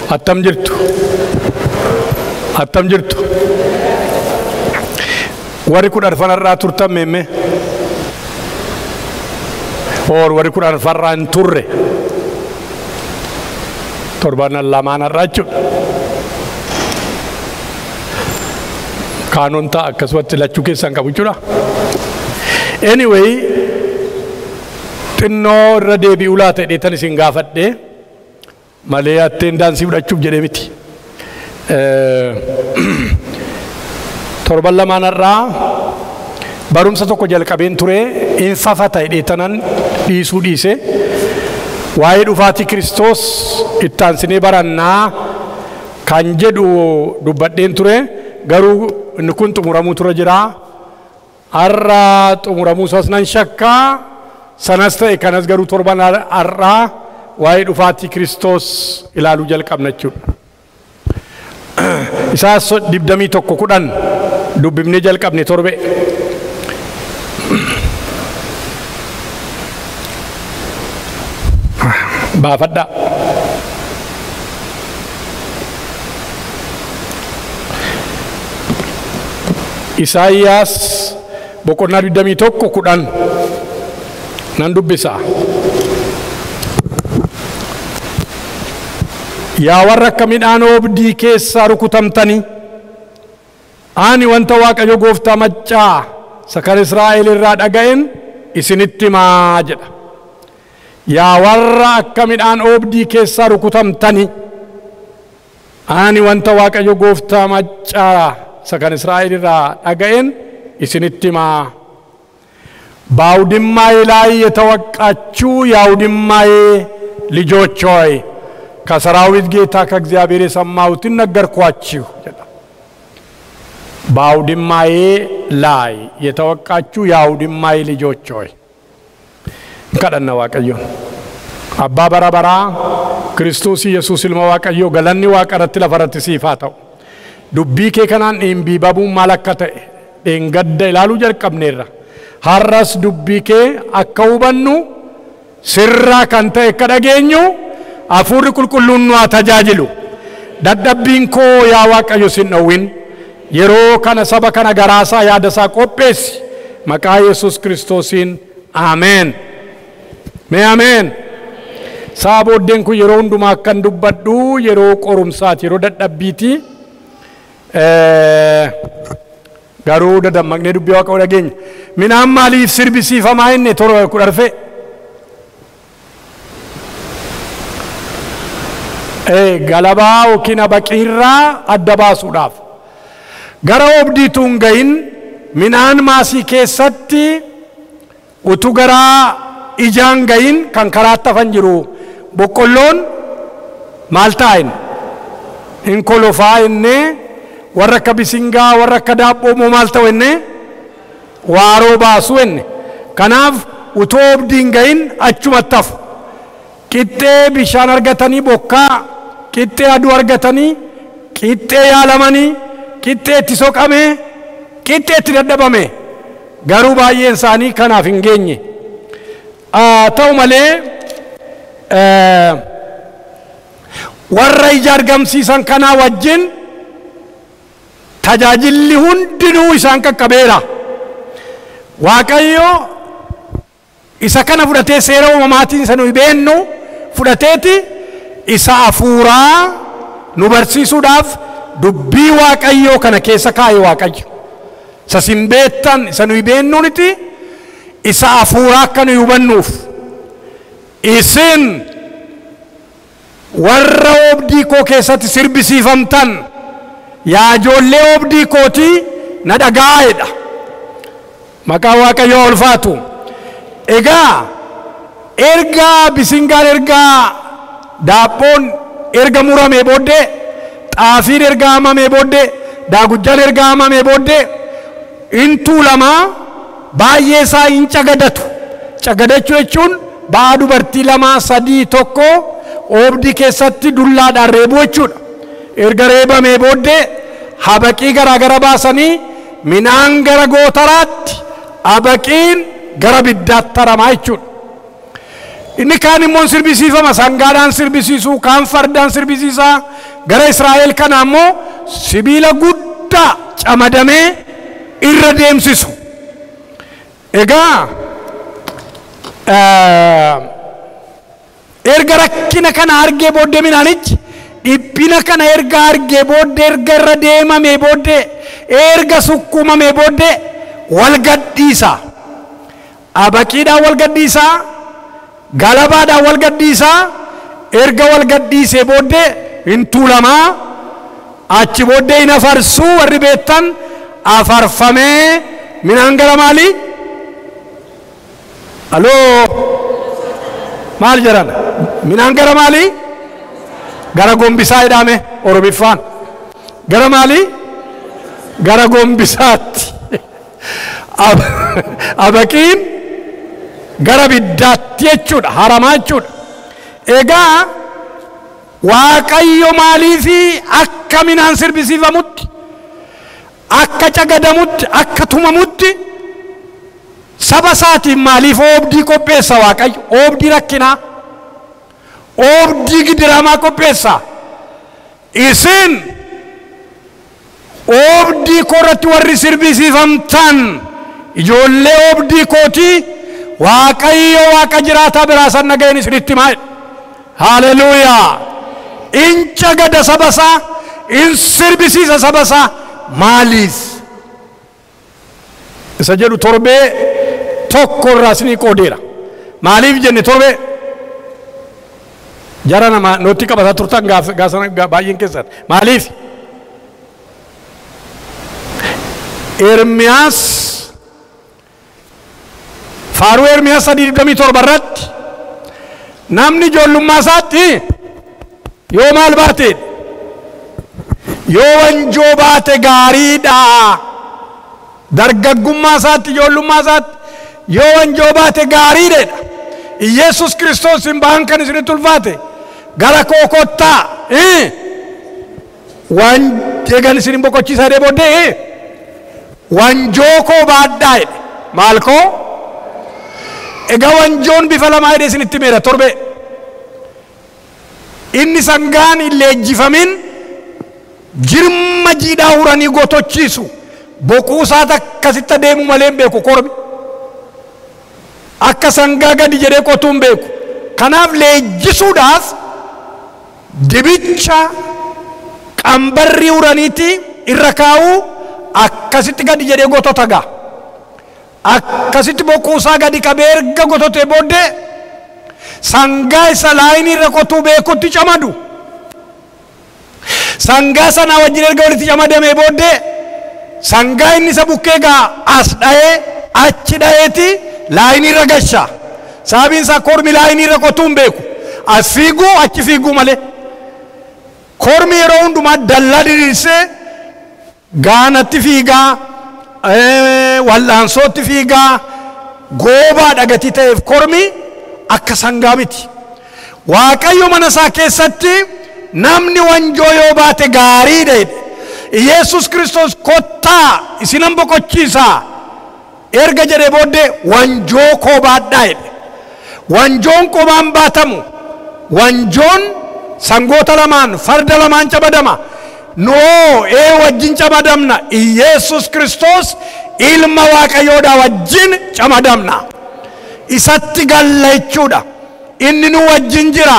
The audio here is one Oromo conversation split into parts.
Attam jirtu. Attam jirtu. Warri kun arfanarraa turtan meemme. Warri kun arfanarraa hin turre. Torban lamaanarraa jechuudha. Kaanoon ta'a akkasumatti lachuu keessan qabu jechuudha. Anyway, xinnoo irra deebi'uu laata dheetan isin gaafadhee malee atteen daansii fudhachuuf jedhee miti. Torban lamaanarraa barumsa tokko jalqabeen ture in fafata dheetanan dhiisuu dhiise waa'ee dhufaatii Kiristoos ittaansinee barannaa kan jedhu dubbadheen ture garuu inni kun xumuramuu tura jira. Har'a xumuramuu isaas nan shakkaa sanas ta'e kanas garuu torban har'aa waa'ee dhufaatii Kiristoos ilaaluu jalqabna jechuudha. Isaas 21:10 dubbifnee jalqabne torbe. Baafadha. Isaayyaas boqonnaa 21:10 nan dubbisa. Yaa warra akka midhaan oobdii keessaa rukutamtanii ani wanta Waaqayyo Gooftaa maccaa isa kan Israa'el irraa dhaga'een isinitti himaa jedha. Yaa warra akka midhaan oobdii keessaa rukutamtanii ani wanta Waaqayyo Gooftaa maccaa isa kan Israa'el irraa dhaga'een isinitti himaa. በአውድማዬ ላይ የተወቃችሁ የአውድማዬ ልጆች ሆይ ከሰራዊት ጌታ ከእግዚአብሔር የሰማሁትን ነገርኳችሁ። በአውድማዬ ላይ የተወቃችሁ የአውድማዬ ልጆች ሆይ ከደነ ዋቀዮ አባ በረበራ ክርስቶስ ኢየሱስ ilma waaqayyo galanni waaqarratti lafarratti siifaataw dubbii kee kanaan dhiimbiibabuu maal akka ta'e dheengadda ilaaluu jalqabneerra. Har'as dubbii kee akka hubannu sirraa kan ta'e akka dhageenyu hafuurri qulqulluun nu haa tajaajilu. Dadhabbiin koo yaa Waaqayyo sin dhowwin yeroo kana saba kana garaasaa yaadasaa qopheessi maqaa Yesuus Kiristoosiin ameen. Mee ameen. Saa booddeen kun yeroo hundumaa akkan dubbadhu yeroo qorumsaati yeroo dadhabbiiti. Garuu dadammaqnee dubbii Waaqayyoo dhageenya. Midhaan maaliif sirbisiifamaa inni torba kudharfe? Galabaa yookiin baqiirraa adda baasuudhaaf. Gara oobdiitu hin gahin midhaan maasii keessatti utuu gara ijaan gahin kan karaatti hafan jiru boqqolloon maal ta'in? Hin kolofaa innee warra akka bisingaa warra akka daabboo moo maal ta'u innee waaroo baasu enne. Kanaaf utuu oobdiin gahin achumatti hafu. Qixxee bishaan argatanii bokkaa qixxee aduu argatanii qixxee yaalamanii qixxee itti soqamee qixxee itti dadhabame garuu baay'een isaanii kanaaf hin geenye. Ta'u malee warra ija argamsiisan kanaa wajjin tajaajilli hundinuu isaan qaqqabeera. Waaqayyo isa kana fudhatee seera uumamaatiin isa nuyi beennu fudhateeti isa hafuuraa nu barsiisuudhaaf dubbii Waaqayyoo kana keessa kaa'e Waaqayyo. Isa sin beektan isa nuyi beennuuniti isa hafuuraa akka nuyi hubannuuf. Isin warra oobdii koo keessatti sirbisiifamtan yaa ijoollee oobdii kootii na dhaga'aadha. Maqaa Waaqayyoo ulfaatu. Egaa ergaa bisingaan ergaa daabboon erga muramee booddee xaafiin erga hamamee booddee daagujjaan erga hamamee booddee intuu lamaa baay'ee isaa hin cagadatu. Cagadachuu jechuun ba'aa dubartii lamaa sadii tokko oobdii keessatti dullaadhaan reebuu jechuudha. Erga reebamee booddee habaqii garaagara baasanii midhaan gara gootaraatti habaqiin gara biddaatti taramaa jechuudha. inni kaan immoo sirbisiifama sangaadhaan sirbisiisu kaan fardaan sirbisiisa gara Israa'el kana ammoo sibiila guddaa camadamee irra deemsisu egaa erga rakkina kana argee booddee midhaanichi dhiphina kana erga argee booddee erga irra deemamee booddee erga sukkumamee booddee wal gadhiisa abaqiidhaan wal gadhiisa galabaadhaan wal gadhiisa erga wal gadhiisee booddee hin tuulamaa achi booddee hin afarsuu warri beektan afarfamee midhaan gara maalii aloo maal jedhan midhaan gara maalii gara gombisaa jedhame oromiffaan gara maalii gara gombisaatti abaqiin gara biddaatti jechuudha haramaa jechuudha egaa waaqayyo maaliifi akka midhaan sirbisiifamutti akka cagadamutti akka tumamutti saba isaatiin maaliif oobdii qopheessa waaqayyo oobdii rakkinaa oobdii gidiramaa qopheessa isin oobdii koorratti warri sirbisiifamtan ijoollee oobdii kootii waaqayyo waaqa jiraataa biraa san nagayeen isinitti himaa haleluuyaa in cagada saba isaa in sirbisiisa saba isaa maaliif isa jedhu torbee tokko irraa isinii qoodeera maaliif jenne torbee jara nama nootti qabataa turtan gaasana baay'een keessan maaliif Ermiyaas faaruu Ermiyaas 37 irratti namni ijoollummaa isaatti yoo maal baate yoo wanjoo baate gaariidha dargaggummaa isaatti ijoollummaa isaatti yoo wanjoo baate gaariidha Yesus Kristos hin baan kan isinitti ulfaate gara koo kottaa waan eegan isin boqochiisaa dee booddee wanjoo koo baadhaa jedhe maal koo egaa wanjoon bifa lamaa jedhe isinitti meera torbe inni sangaan hin leejjifamin jirma jiidhaa huranii gotochiisu boquu isaati akkasitti adeemu malee hin beeku kormi akka sangaa gadi jedhee qotuu hin beeku kanaaf leejjisuudhaaf dibicha qambarrii huraniiti irra kaa'uu akkasitti gadi jedhee gotota gaa akkasitti boquu isaa gadi qabee erga gototee booddee sangaa isa laayinii irra qotuu beekutti camadu sangaa sana wajjin erga walitti camadamee booddee sangaa inni isa bukkee gaa as dha'ee achi dha'eeti laayinii irra gasha sababiin isaa kormi laayinii irra qotuu hin beeku as fiiguu achi fiiguu malee kormi yeroo hundumaa dallaa diriirsee gaanatti fiigaa wal'aansootti fiigaa goobaa dhagatii ta'eef kormi akka sangaa miti waaqayyo mana isaa keessatti namni wanjoo yoo baate gaariidha Yesus Kristos kottaa isinan boqochiisaa erga jedhee booddee wanjoo koo baadhaa jedhe wanjoon qobaan baatamu wanjoon sangoota lamaan farda lamaan camadama noo wajjin camadamna Yesus Kristos ilma waaqayyoodha wajjin camadamna isatti galla jechuudha inni nu wajjin jira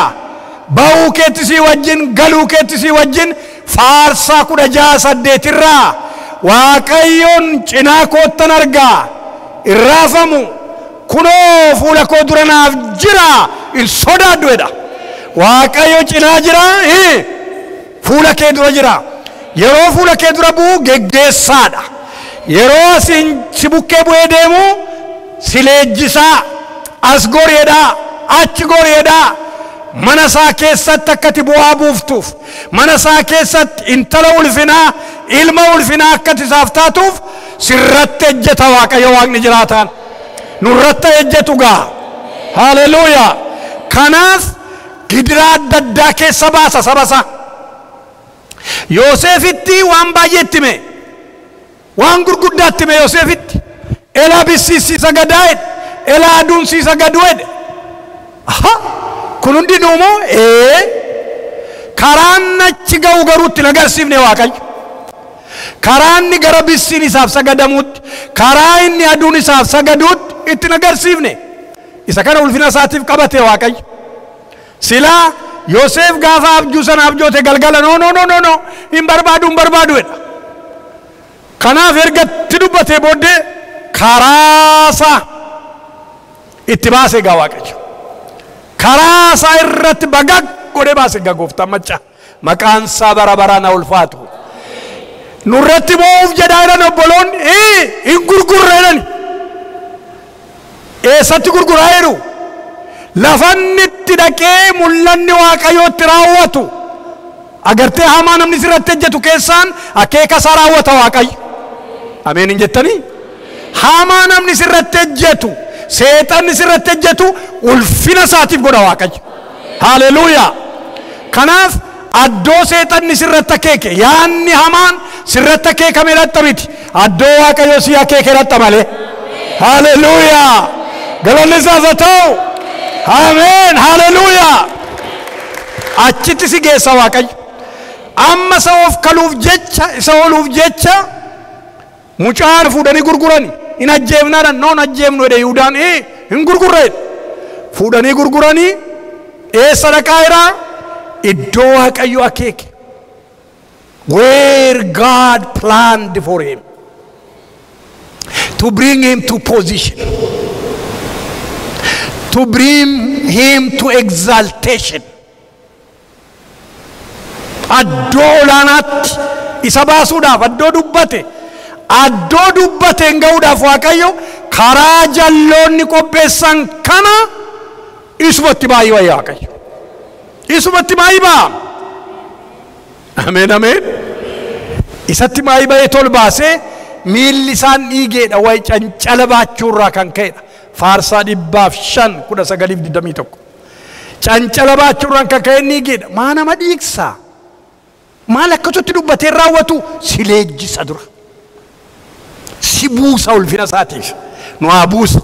ba'uu keettisii wajjin galuu keettisii wajjin faarsaa 16:8 irraa waaqayyoon cinaa koottan argaa irraafamu kunoo fuula koo dura naaf jira in sodaadhu jedha waaqayyo cinaa jira fuula kee dura jira yeroo fuula kee dura bu'u geggeessaadha yeroo asin si bukkee bu'ee deemu si leejjisaa as goreedha achi goreedha mana isaa keessatti akkati bu'aa buuftuuf mana isaa keessatti intala ulfinaa ilma ulfinaa akkati isaaf taatuuf sirratti ejjeta waaqayyo waaqni jiraataan nurratti ejjetu gaa haleluuyaa kanaaf gidiraa adda addaa keessa baasa saba isaa Yoosefitti waan baay'eetti hime waan gurguddaatti hime Yoosefitti elaa bissiisiisa gadaa jedhe elaa aduunsiisa gaduu jedhe aha kun hundi nuumoo karaan achi ga'u garuutti nagarsiifne Waaqayyo. Karaa inni gara bissiin isaaf sagadamuutti, karaa inni aduun isaaf sagaduutti itti nagarsiifne. Isa kana ulfina isaatiif qabate Waaqayyo. Silaa Yoosef gaafa abjuu sana abjoote galgala no hin barbaadu jedha. Kanaaf erga itti dubbatee booddee karaasa itti baase gaa Waaqayyo. Karaasa irratti bagag godhee baase gaa Gooftaan macca. Maqaan isaa bara baraan haa ulfaatu. Nurratti moo'uuf jedhaa jiran obboloonni hin gurgurreedhani. Eessatti gurguraa jiru? Lafanni itti dhaqee mul'anni Waaqayyootti raawwatu. Agartee hamaa namni sirratti ejjetu keessaan akeeka isaa raawwata Waaqayyo. Ameen hin jettanii? Hamaa namni sirratti ejjetu, seexanni sirratti ejjetu ulfina isaatiif godha Waaqayyo. Haleluuyaa. Kanaaf addoo seexanni sirratti akeeke yaanni hamaan sirratti akeekame latta miti. Addoo Waaqayyo si akeeke latta malee. Haleluuyaa. Galanni isaaf haa ta'u. Ameen. Haleluuyaa. Achitti si geessa Waaqayyo. Amma isa of kaluuf jecha, isa ooluuf jecha mucaan fuudhanii gurgurani. Hin ajjeefnaadhaan noon ajjeefnu jedhe Yihuudaan hin gurgurreedha. Fuudhanii gurguranii eessa dhaqaa jiraa? Iddoo Waaqayyo akeeke. Where God planned for him to bring him to position, to bring him to exaltation. Addoo olaanaatti isa baasuudhaaf addoo dubbate hin ga'uudhaaf Waaqayyo karaa jalloonni qopheessan kana isumatti baay'ee wayya Waaqayyo. Isumatti maayii ba'a. Ameen ameen. Isatti maayii ba'ee tol baasee miilli isaan dhiigeedha wayi cancala baachuurraa kan ka'edha. Faarsaa 5:1921. Cancala baachuurraan kan ka'e dhiigeedha. Maa nama dhiigsaa? Maal akkasutti dubbatee raawwatu si leenjisa dura. Si buusa ulfina isaatiif. Nu haa buusu.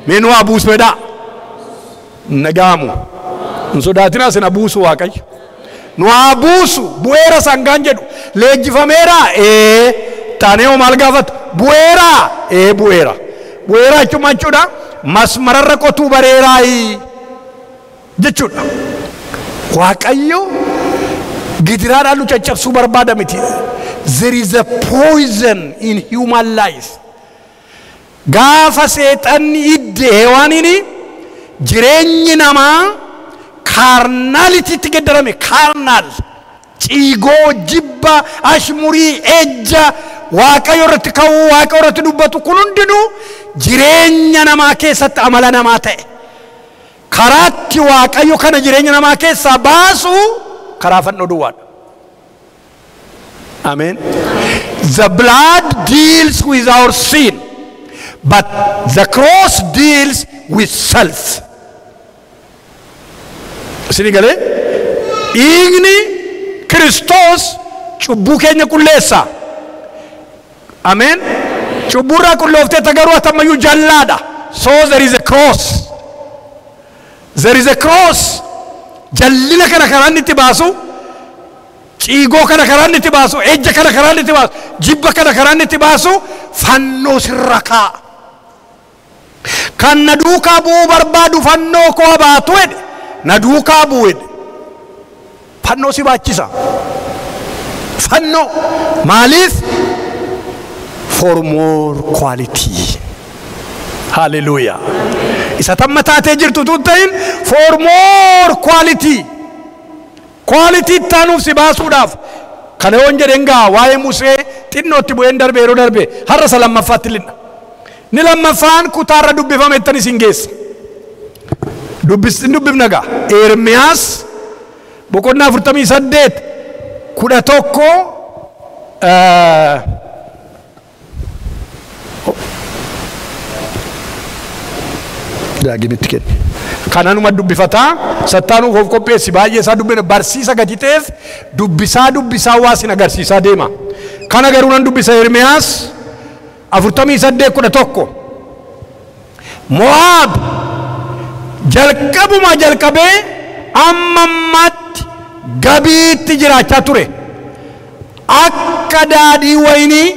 Mee nu haa buusu jedhaa. Nagaamu. Sodaatina sina buusu Waaqayyo. Nu haa buusu bu'eera sangaan jedhu leenjifameera taanee maal gaafatu bu'eera bu'eera jechuudha masmararra qotuu bareeraa jechuudha. Waaqayyo gidiraadhaan nu caccabsuu barbaada miti. There is a poison in human life. Gaafa seexanni idde hewaanini jireenyi namaa carnality ti geddarame. Carnal ciigoo jibba ashmurii ejja Waaqayyo irratti ka'uu Waaqayyo irratti dubbatu kun hundinuu jireenya namaa keessatti amala namaa ta'e. Karaatti Waaqayyo kana jireenya namaa keessaa baasu karaa fannoo duwwaadha. Amen. The blood deals with our sin, but the cross deals with self. Sinigale igni Kristos cubbuu keenya qulleessa. Amen. Cubburraa qulloofte tagaru atamayu jallada. So there is a cross. There is a cross. Jallina kana karanni tibasu. Ciigoo kana karanni tibasu. Ejja kana karanni tibasu. Jibba kana karanni tibasu. Fannoo sirra kaa. Kan na duukaa bu'uu barbaadu fannoo koo baatu jedhe. Na duukaa bu'u jedhe. Fannoo si baachisa. Fannoo maaliif? For more quality. Hallelujah. Isa tamma taatee jirtu tuutain for more quality. Quality taanuuf si baasuudhaaf. Kana yoon jedhen gaa waa'ee Musee xinnootti bu'een darbe yeroo darbe har'a isa lammaffaatti linna. Ni lammaffaan kutaarra dubbifame ittani isin geessa. Dubbifna gaa Ermiyaas boqonnaa 48 11 Daagimitti kenni. Kananuma dubbifataa sattaanuuf of qopheessi baay'ee isaa dubbina barsiisa gadi ta'eef dubbisaa waasin agarsiisaa deema. Kana garuu nan dubbisa Ermiyaas 48:11 Mo'aab jalqabuma jalqabee amma ammaatti gabiitti jiraachaa ture. Akka daadhii waynii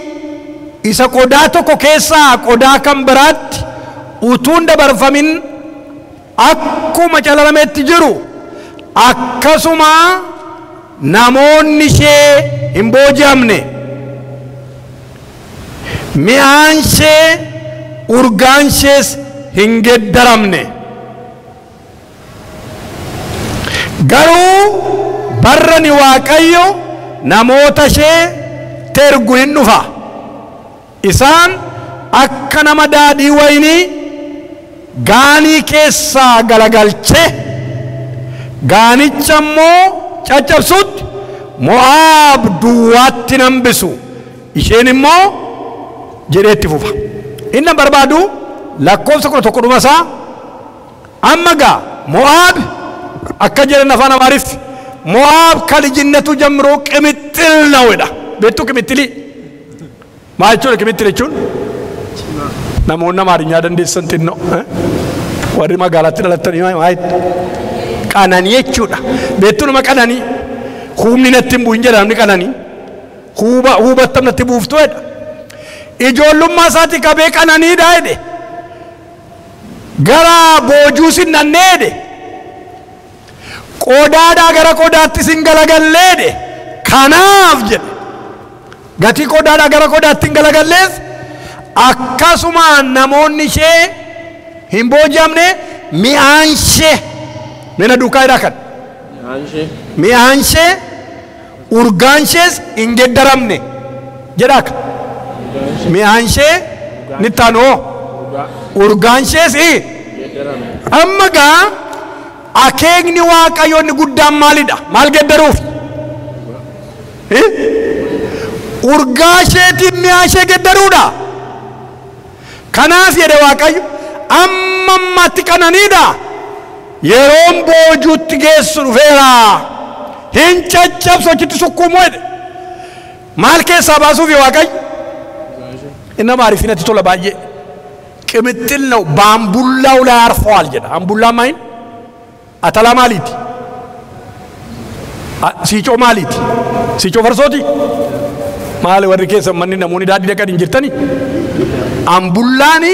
isa qodaa tokko keessaa qodaa kan biraatti utuun dabarfamin akkuma calalameetti jiru akkasuma namoonni ishee hin booji'amne. Mi'aan ishee urgaan ishees hin geddaramne. Garuu barrani Waaqayyo namoota ishee tergu hin dhufa. Isaan akka nama daadhii waynii gaanii keessaa galagalche gaanicha immoo caccabsutti Mo'aab duwwaatti nambisu. Isheen immoo jedheetti fufa. Inni barbaadu lakkoofsa 11 dhumasaa amma gaa Mo'aab akka jedhan afaan Amaariffaa Mo'aab ከልጅነቱ ጀምሮ ቅምጥል ነው ይላል። ቤቱ ቅምጥሊ ማይቾ ቅምጥል እቹን namoonni Amaariyaa dandeessan xinnoo warri magaalaatti dhalatanii maayit qananii jechuudha. Beektu nama qananii humni natti hin bu'in jedha namni qananii hubattam natti buuftu jedha. Ijoollummaa isaati qabee qananiidha jedhe gara boojuu sin nannee jedhe qodaadhaa gara qodaatti sin galagallee jedhe. Kanaaf jedhe gatii qodaadhaa gara qodaatti hin galagallees akkasuma namoonni ishee hin booji'amne mi'aan ishee mina duukaa jedha kan mi'aan ishee urgaan ishees hin geddaramne jedha kan mi'aan ishee ni taanoo urgaan ishees amma gaa akeekni Waaqayyoonni guddaan maalidha? Maal geddaruuf? Urgaa isheetiin mi'aa ishee geddaruudha. Kanaaf jedhe Waaqayyo amma ammatti qananiidha yeroon boojuutti geessu dhufeera. Hin caccabsu achitti sukkuumuu jedhe. Maal keessaa baasuuf Waaqayyo? Inni Amaariffatti tola baay'ee ቅምጥል ነው በአምቡላው ላይ አርፈዋል jedha. Ambullaa ማይን አተላ ማሊቲ ሲጮ ማሊቲ ሲጮ ፈርሶቲ maal warri keessa manni namoonni daadhii dhaqan hin jirtani ambullaani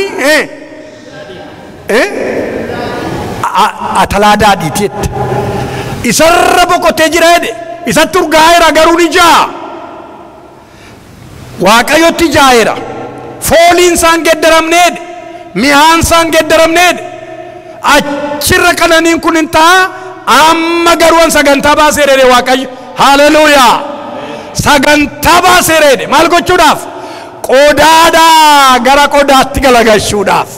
atalaa daadhiiti jette isarra boqotee jira jedhe isatti urgaa'eera garuu ni jaa Waaqayyotti jaa'eera fooliin isaan geddaramne jedhe mi'aan isaan geddaramne jedhe achirra qananiin kun hin ta'a amma garuu sagantaa baasee jedhe Waaqayyo haleluuyaa. Sagantaa baasee jedhe maal gochuudhaaf? Qodaadhaa gara qodaatti galagalchuudhaaf.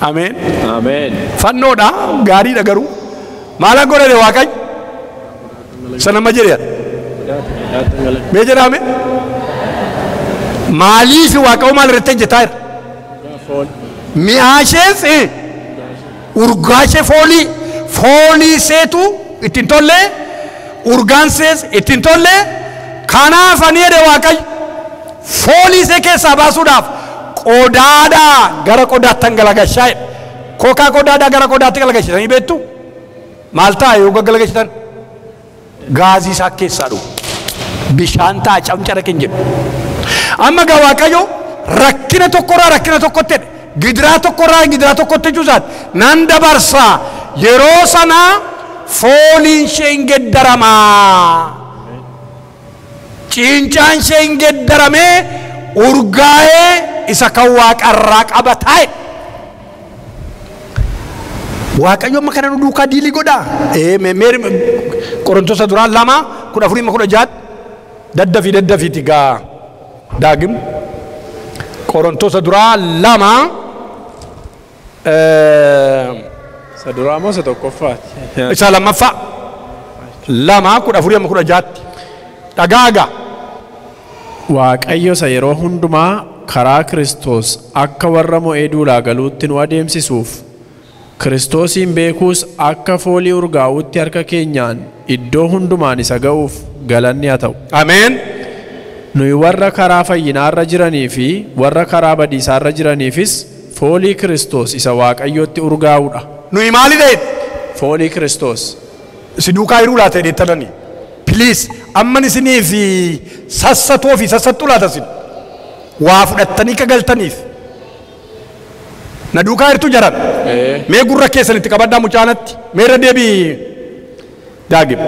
Ameen. Ameen. Fannoodha gaariidha garuu maal godhe Waaqayyo? Sana ma jedhe mee jedhame maaliif Waaqayyo maal irratti hojjetaa jira? Mi'aa ishees urgaa ishee foolii isheetu ittiin tollee urgaan ishees ittiin tollee kanaaf ani jedhe Waaqayyo foolii ishee keessaa baasuudhaaf qodaadhaa gara qodaatti galagalchaa jedhe. Kookaa qodaadhaa gara qodaatti galagalchitanii beektu maal ta'a yoo galagalchitan gaazii isaa keessaa dhufu bishaan ta'a camcarakin jedhu. Amma gaa Waaqayyo rakkina tokkorraa rakkina tokkotti jedhe gidiraa tokkorraa gidiraa tokkotti jechuusaati nan dabarsaa yeroo sanaa fooliin ishee hin geddaramaa ciincaan ishee hin geddaramee urgaa'ee isa kan Waaqarraa qabataa Waaqayyo amma kana nu duukaa diilii godhaa. Qorontosa duraan 2:14-16 daddafiiti gaa daagim Qorontosa duraan 2 Saduramo sa tokkoffaati. Isa lammaffaa 2:14-16 dhagaaga. Waaqayyo isa yeroo hundumaa karaa Kiristoos akka warra mo'ee duulaa galuutti nu adeemsisuuf Kiristoosiin beekuus akka foolii urgaa'utti harka keenyaan iddoo hundumaan isa ga'uuf galanni haa ta'u. Ameen. Nuyi warra karaa fayyinaarra jiranii fi warra karaa badiisaarra jiraniifis foolii Kiristoos isa Waaqayyootti urgaa'uudha. Nuyi maali ta'e? Foolii Kiristoos. Si duukaa hiruu laata jedhettanii. Please amman isinii fi sassatoo fi sassattuu laata sin. Waa fudhattanii kagaltaniif. Na duukaa hirtuu jaran. Mee gurra keessanitti qabaddaa mucaanatti. Mee irra deebii daagib.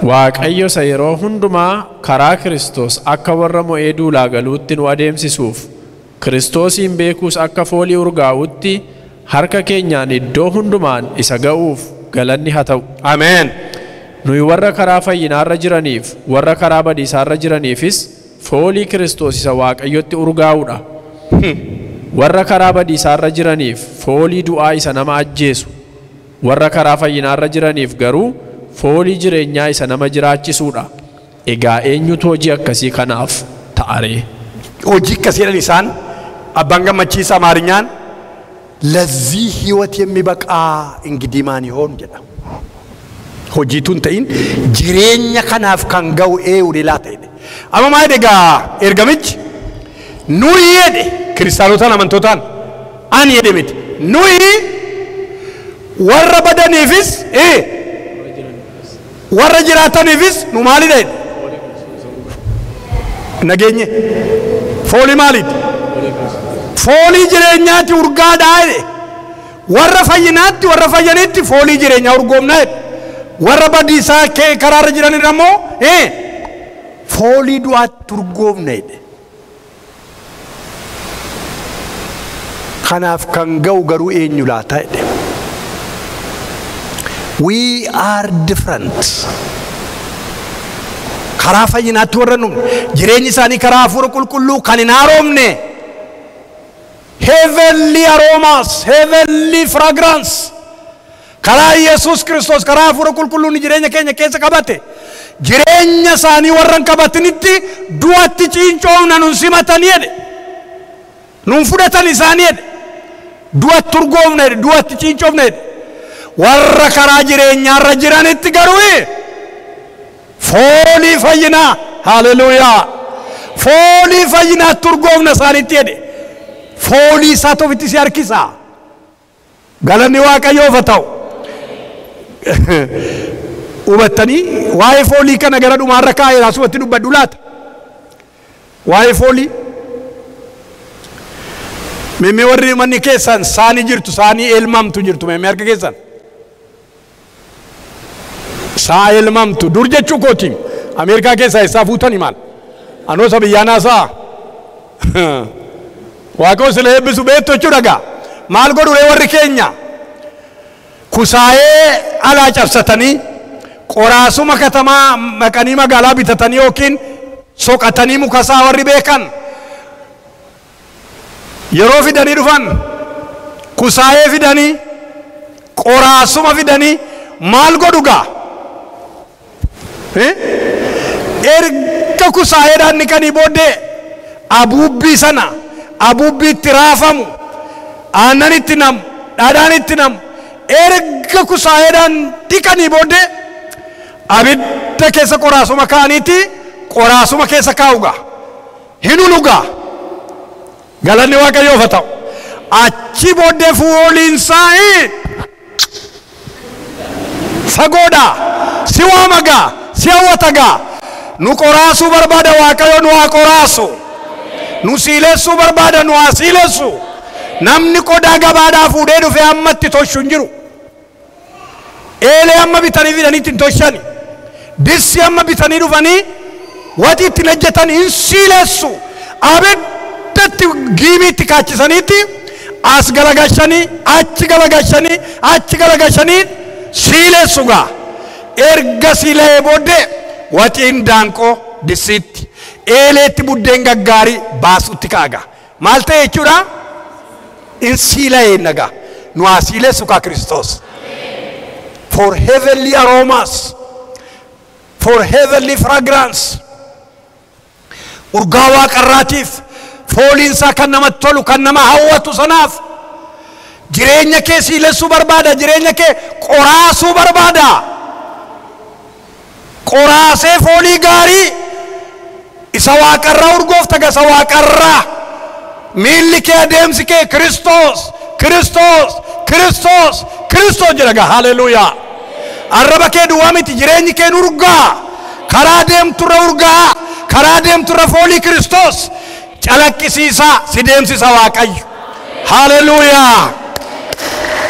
Waaqayyo isa yeroo hundumaa karaa Kiristoos akka warra mo'ee duulaa galuutti nu adeemsisuuf Kiristoosiin beekuus akka foolii urgaa'utti harka keenyaan iddoo hundumaan isa ga'uuf galanni haa ta'u. Ameen. Nuyi warra karaa fayyinaarra jiraniif warra karaa badiisaarra jiraniifis foolii Kiristoos isa Waaqayyotti urgaa'uudha. Warra karaa badiisaarra jiraniif foolii du'aa isa nama ajjeesu. Warra karaa fayyinaarra jiraniif garuu foolii jireenyaa isa nama jiraachisuudha. Egaa eenyutu hojii akkasii kanaaf ta'aree? Hojii akkasiidhaan isaan abbaan gammachiisa Amaarinyaan ለዚህ ህይወት የሚበቃ እንግዲህ ማን ይሆን jedha. Hojiituun ta'in jireenya kanaaf kan ga'u eenyu laata jedhe. Amma maal egaa ergamichi nuyi jedhe kiristaanotaan amantootaan ani jedhe miti. Nuyi warra badaniifis warra jiraataniifis nu maali jedhe? Nageenye foolii maaliiti? Foolii jireenyaatti urgaadhaa jedhe. Warra fayyinaatti warra fayyanitti foolii jireenyaa urgoomnaa jedhe. Warra badiisaa karaarra jiranirra immoo foolii du'aatti urgoomna jedhe. Kanaaf kan ga'u garuu eenyu laata jedhe. We are different. Karaa fayyinaatti warra nu jireenyi isaanii karaa hafuura qulqulluu kan hin haaromne. Heavenly aromas, heavenly fragrance. Karaa Yesus Kristos karaa hafuura qulqulluun jireenya keenya keessa qabate. Jireenya isaanii warran qabatanitti du'atti ciincoomna nun simatanii jedhe. Nun fudhatan isaanii jedhe. Du'atti urgoomna jedhe, du'atti ciincoomna jedhe. Warra karaa jireenyaarra jiranitti garuu foolii fayyinaa. Haleluuyaa. Foolii fayyinaatti urgoomna isaaniitti jedhe. Foolii isaa ofitti si harkisa. Galanni Waaqayyoof haa ta'u. Hubattanii waa'ee foolii kana gara dhumaarra kaa'ee asumatti dubbadhu laata? Waa'ee foolii mee warri manni keessan saanii jirtu, saanii elmamtu jirtu mee harka keessan? Saa elmamtu dur jechuu kooti. Ameerikaa keessaa isaa fuutani maal? Anoosa biyyaanaa saa Waaqoo sila eebbisu beektu jechuu dhagaa. Maal godhu warri keenya? Kusaayee alaa cabsatanii qoraasuma katamaa maqanii magaalaa bitatanii yookiin soqatanii mukasaa warri beekan yeroo fidanii dhufan kusaayee fidanii qoraasuma fidanii maal godhu gaa? Erga kusaayeedhaan niqanii booddee abuubbii sana abuubbii itti raafamu aannan itti namu dhadhaan itti namu erga kusaayeedhaan dhiqanii booddee abidda keessa qoraasuma kaaniiti qoraasuma keessa kaa'ugaa hin ulugaa. Galanni Waaqayyoof haa ta'u. Achi booddee fooliinsaa fagoodhaa si waamagaa si hawwatagaa. Nu qoraasuu barbaada Waaqayyo nu haa qoraasu. Nu siileessuu barbaada nu haa siileessu. Namni qodaa gabaadhaa fuudhee dhufee ammatti toshu hin jiru. Eelee amma bitanii fidaniitti hin toshani. Dissi amma bitanii dhufanii wati itti lejjetanii hin siileessu. Abiddatti giimiitti kaachisaniitti as galagashanii achi galagashanii achi galagashanii siileessu gaa. Erga siilee booddee watiin daanqoo dissiitti eeleetti buddeen gaggaarii baasutti kaaga. Maal ta'e jechuudha? In siilee nagaa. Nu haa siileessu kaa Kiristoos. For heavenly aromas, for heavenly fragrance. Urgaa Waaqarraatiif fooliinsaa kan namatti tolu kan nama hawwatu sanaaf jireenya kee siileessuu barbaada, jireenya kee qoraasuu barbaada. Qoraasee foolii gaarii isa Waaqarraa urgoofta gasa Waaqarraa miilli kee adeemsi kee Kiristoos Kiristoos Kiristoos Kiristoos jedhaga. Haleluuyaa. Arraba kee duwwaa miti, jireenyi kee urgaa, karaa deemturra urgaa, karaa deemturra foolii Kiristoos calaqqisiisaa si deemsisa Waaqayyo. Haleluuyaa.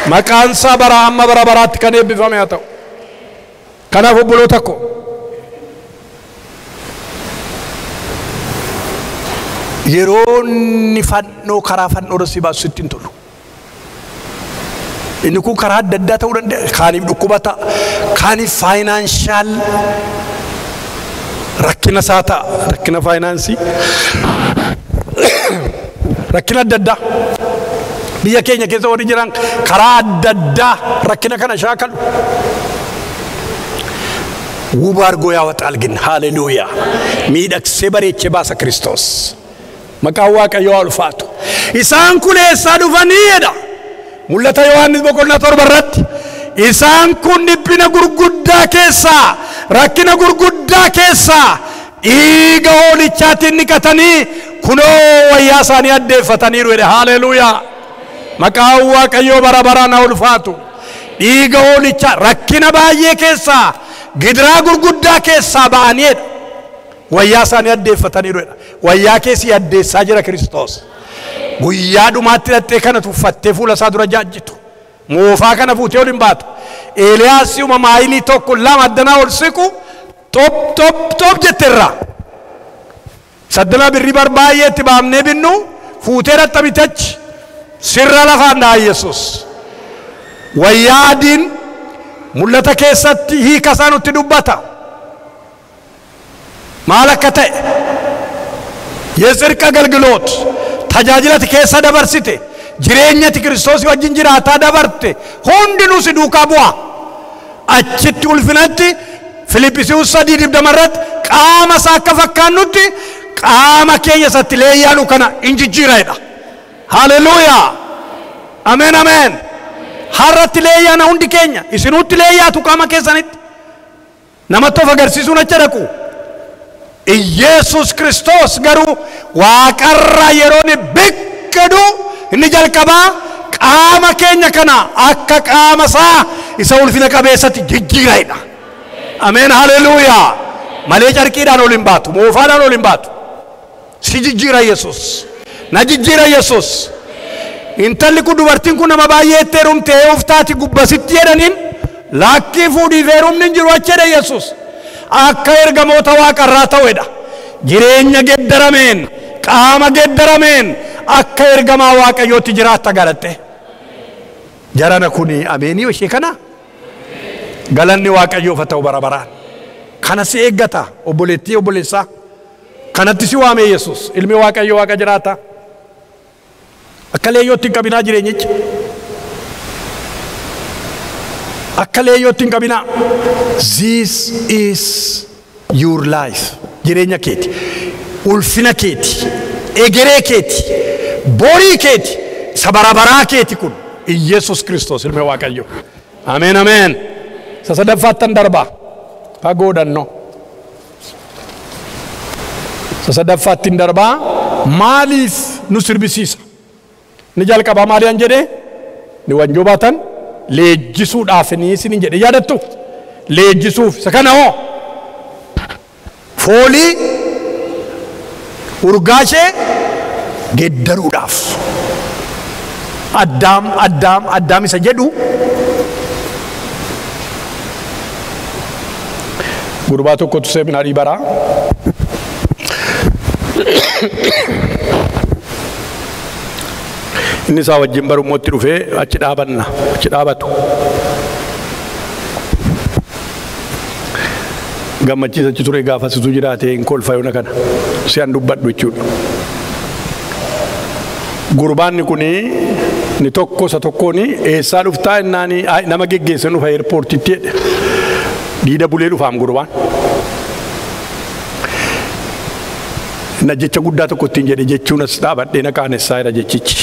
Maqaan isaa bara amma bara baraatti kan eebbifame haa ta'u. Kanaaf obboloota koo yeroo inni fannoo karaa fannoo si baasu sitti hin tolu. Inni kun karaa adda addaa ta'uu danda'a. Kaaniif dhukkubata, kaaniif faayinaanshaal rakkina isaa ta'a, rakkina faayinaansii, rakkina adda addaa. Biyya keenya keessa warri jiran karaa adda addaa rakkina kana shaakalu. Wuba argoo yaa waxaalgin. Haleluuyaa. Miidhagsee bareechee baasa Kiristoos. Maqaan Waaqayyoo haa ulfaatu. Isaan kun eessaa dhufaniidha? Mul'ata Yohaannis boqonnaa 7 irratti isaan kun dhiphina gurguddaa keessaa, rakkina gurguddaa keessaa dhiiga hoolichaatiin niqatanii kunoo wayyaa isaanii addeeffataniiru jedhe. Haleluuyaa. Maqaan Waaqayyoo bara baraan haa ulfaatu. Dhiiga hoolichaa rakkina baay'ee keessaa, gidiraa gurguddaa keessaa ba'aniidha. Wayyaa isaanii addeeffataniiru jedha. Wayyaa keessi addeessaa jira Kiristoos. Guyyaa dhumaatti dhattee kana tuffattee fuula isaa dura jaajjitu. Moofaa kana fuutee ol hin baatu. Eeliyaas uma maayilii tokko lama addanaa ol siqu top top top jetteerra. Saddana birrii barbaayyeetti baamnee binnu fuutee dhaxxabitachi sirra lafaan dhaa Yesuus. Wayyaa adiin mul'ata keessatti hiika isaa nutti dubbata. Maal akka ta'e የጽድቅ አገልግሎት tajaajilati keessa dabarsite jireenyati Kiristoos wajjin jiraataa dabarte hundinuu si duukaa bu'a. Achitti ulfinatti Filiphisius 3:20 irratti qaama isaa akka fakkaannutti qaama keenya isatti leeyyaanu kana injijjiireedha. Haleluuyaa. Ameen ameen. Harratti leeyyaana hundi keenya isinutti leeyyaatu qaama keessanitti namatti of agarsiisuun acha dhaqu. Yesus Kristos garuu waaqarra yeroon biqadu inni jalqabaa qaama keenya kana akka qaama isaa isa ulfina qabeessatti jijjiireedha. Ameen. Haleluuyaa. Malee carqiidhaan ol hin baatu, moofaadhaan ol hin baatu. Si jijjiira Yesus. Na jijjiira Yesus. Intalli kun dubartiin kun nama baay'ee itti heerumtee uftaati gubbasitti jedhaniin laakkii fuudhiif heerumni hin jiru achi jedhe Yesus. Akka ergamoota waaqarraa ta'edha. Jireenya geddarameen, qaama geddarameen akka ergamaa Waaqayyootti jiraatta galatte. Jarana kuni ameenii ishee kana galanni Waaqayyoof haa ta'u bara baraan. Kana si eeggata obboleettii obboleessaa. Kanatti si waame Yesus ilmi Waaqayyoo Waaqa jiraata. Akka leeyyootti hin qabinaa jireenyicha. Akka leeyyootti hin qabinaa. This is your life. Jireenya keeti, ulfina keeti, egeree keeti, borii keeti, sabarabaraa keeti kun Yesus Kristos ilmi Waaqayyoo. Ameen ameen. Sasadaffaattan darbaa fagoodhanno. Sasadaffaattin darbaa maaliif nu sirbisiisa? Ni jalqabaa maaliyan jedhee ni wanjoo baatan leejjisuudhaaf ni isin jedhe yaadattu. Leejjisuuf isa kana hoo foolii urgaashee geddaruudhaaf addaam isa jedhu gurbaa tokkotu seminaarii baraa inni isaa wajjin barumootti dhufee achi dhaabatu gammachiisachi ture gaafasitu jiraate hin kolfayona kana si'an dubbadhu jechuudha. Gurbaanni kuni ni tokko isa tokkooni eessaa dhuftaa innaani nama geggeessan dhufa eerpoortitti jedhe diida bulee dhufaam gurbaan. Na jecha guddaa tokko ittiin jedhe jechuun as dhaabadhee na qaanessaa jira jechichi.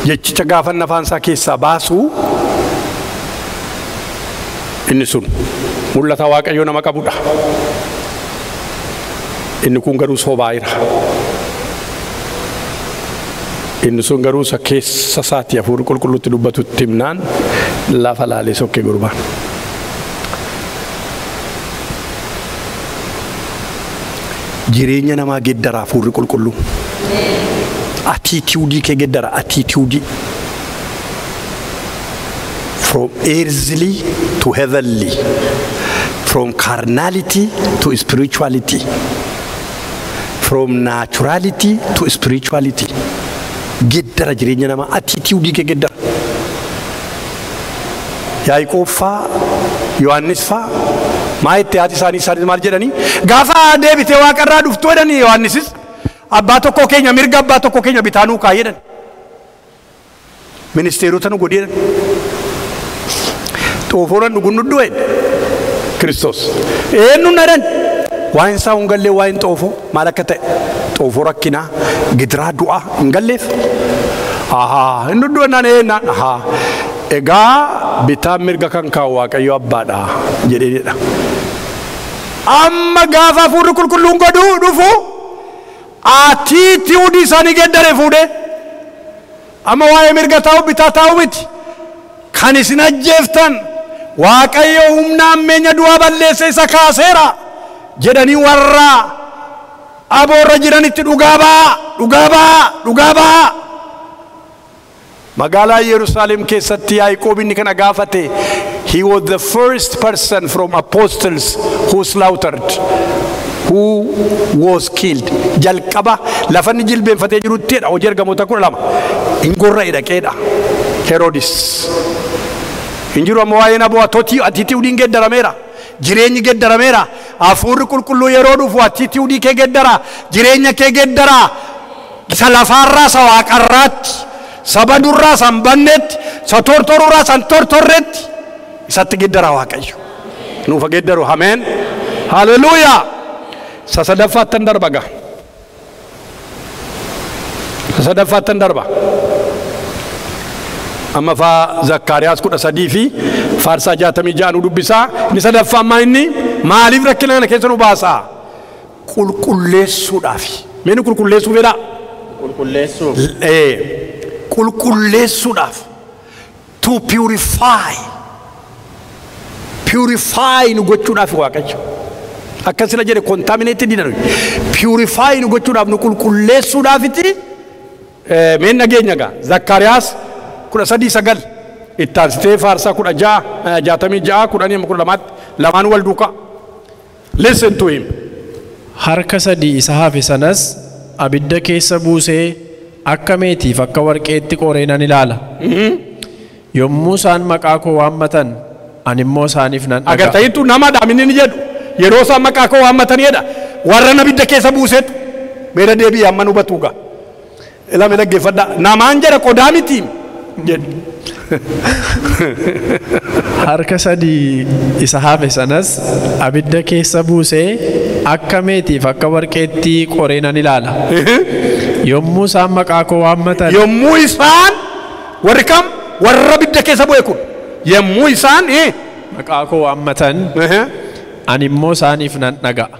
Jechicha gaafa afaan isaa keessaa baasu inni sun mul'ata Waaqayyoo nama qabudha. Inni kun garuu sobaayira. Inni sun garuu isa keessa isaatti hafuurri qulqulluutti dubbatutti himnaan lafa laalee sokkee gurbaan. Jireenya namaa geddara hafuurri qulqulluu. Attitude kee geddara attitude. From earthly to heavenly. From carnality to spirituality. From naturality to spirituality. Geddara jireenya namaa attitude kee geddara. Yaaqoob faa Yohaannis faa maa itti haati isaanii maal jedhanii gaafa deebitee waaqarraa dhuftu jedhanii Yohaannisis abbaa tokko keenya mirga abbaa tokko keenya bitaanuu kaa'ee jedhan. Ministeerota nu godhee jedhan. Xoofooraan dhugunnudhu jedhe Kiristoos. Eenyu nadhan waan isaa hin gallee waan xoofoo maal akka ta'e xoofoo rakkinaa gidiraa du'aa hin galleef. Hin dhudhu ennaan eennaan egaa bitaan mirga kan kaa'u Waaqayyo abbaadha jedheenidha. Amma gaafa hafuurri qulqulluun godhuu dhufu attitude isaanii geddare fuudhee amma waa'ee mirga taa'u bitaa taa'u miti kan isin ajjeeftan Waaqayyo humna ammeenya du'aa balleesse isa kaaseera jedhanii warra aboorra jiranitti dhugaa ba'a. Magaalaa Yerusaalem keessatti Yaaqoob inni kana gaafate. He was the first person from apostles who slaughtered, who was killed. Jalqaba lafanni jilbeenfatee jiruttidha hojii ergamoota 12 ingorra dhaqeedha Herodis. Injiru amma waa'ee naboo attituudiin geddarameera. Jireenyi geddarameera. Hafuurri qulqulluu yeroo dhufu attituudii kee geddara. Jireenya kee geddara. Isa lafaarraa isa waaqarraatti. Sabadurraa san bannetti. Isa tortorurraa san tortorretti. Isatti geddara Waaqayyo. Nuufa geddaru. Ameen. Haleluuyaa. Isa sadaffaattan darba gaa. Isa sadaffaattan darba. Amma faa Zakkaariyaas 13 fi Faarsaa 66 nu dubbisaa. Inni sadaffaa amma inni maaliif rakkina kana keessa nu baasaa? Qulqulleessuudhaaf. Meenni qulqulleessuu fedhaa? Qulqulleessuuf. Qulqulleessuudhaaf. To purify. Purify nu gochuudhaaf Waaqayyo. Akkasina jedhe contaminated didanu. Purify nu gochuudhaaf nu qulqulleessuudhaafiti meen nageenya gaa. Zakkaariyaas 13:9 ittaansitee Faarsaa 66 10 lamaan wal duukaa. Listen to him. Harka sadii isa hafe sanas abidda keessa buusee akka meetiif akka warqeetti qoree nan ilaala. Yommuu isaan maqaa koo waammatan ani immoo isaaniif nan dhaga. Agartaytu nama dhaaminni ni jedhu yeroo isaan maqaa koo waammatanidha warra abidda keessa buuseetu beela deebii amma nu batuuga. Ilame dhaggeeffadha namaan jedha qodaa miti. Harka sadii isa hafe sanas abidda keessa buusee akka meetiif akka warqeetti qoree nan ilaala. Yommuu isaan maqaa koo waammatan. Yommuu isaan warri kam warra abidda keessa bu'e kun yommuu isaan maqaa koo waammatan ani immoo isaaniif nan dhaga'a.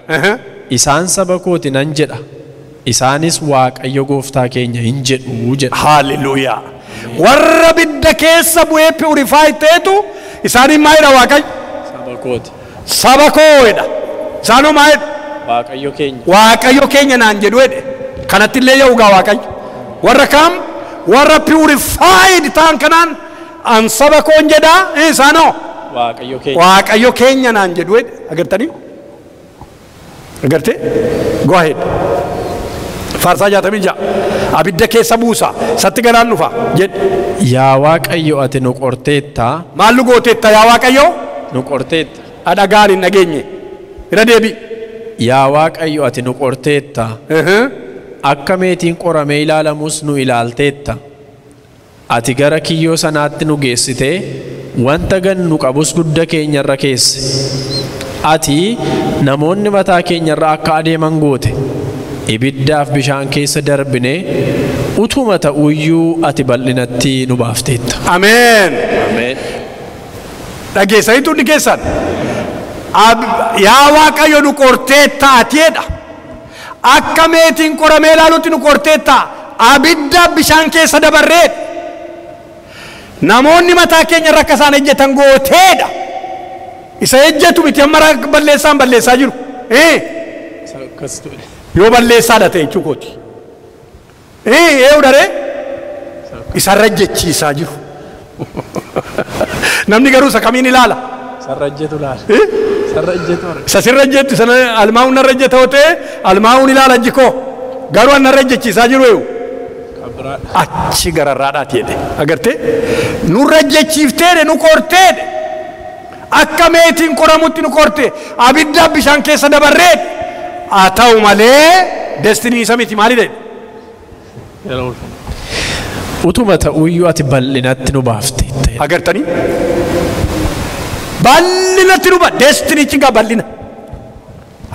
Isaan saba kooti nan jedha. Isaanis Waaqayyo gooftaa keenya hin jedhu jedha. Haleluuyaa. Warra abidda keessa bu'ee purify ta'etu isaaniin maayidha Waaqayyo? Saba kooti. Saba koodha. Isaanoo maayidha? Waaqayyo keenya. Waaqayyo keenya naan jedhu jedhe. Kanatti illee ya'uugaa Waaqayyo. Warra kam? Warra purified ta'an kanaan an saba koon jedhaa isaanoo? Waaqayyo keenya. Waaqayyo keenya naan jedhu jedhe. Agartanii? Agartee? Go ahead. Faarsaa 66 abidda keessa buusa satti garaan dhufa jedhe. Yaa Waaqayyo ati nu qorteetta. Maal nu gooteetta yaa Waaqayyo? Nu qorteetta. Dhagaan hin dhageenye. Irra deebi. Yaa Waaqayyo ati nu qorteetta. Akka meetiin qoramee ilaalamus nu ilaalteetta. Ati gara kiyyoo sanaatti nu geessitee wanta gannu qabus gudda keenyarra keesse. Ati namoonni mataa keenyarra akka adeeman goote. Ibiddaaf bishaan keessa darbinee utuma ta'uyyuu ati bal'inatti nu baafteetta. Ameen. Ameen. Dhageessaniitu inni keessan yaa Waaqayyo nu qorteetta atiidha. akka meetiin qoramee ilaalutti nu qorteetta abidda bishaan keessa dabarreet namoonni mataa keenya irra akka isaan ejjetan gooteedha isa ejjetu miti amma balleessaan balleessaa jiru yoo balleessaadha ta'e jechuukooti eewu daree isarra ejjechiisaa jiru namni garuu isa kamiin ilaala sarrajjetu laala sarrajjetu isa sirrajjetu sana almaa'uun narra ejjeta ta'e almaa'uun ilaala jikoo garuu narra ejjechiisaa jiru eewu achi gararraadhaati jedhe agartee nurra ejjechiifteedhe nu qorteedhe akka meetiin qoramutti nu qorte abidda bishaan keessa dabarreedhe haa ta'u malee destinii isa miti maali jedhe utuma ta'uyyuu ati bal'inatti nu baafte agartanii bal'inatti nu ba destinichi gaa bal'ina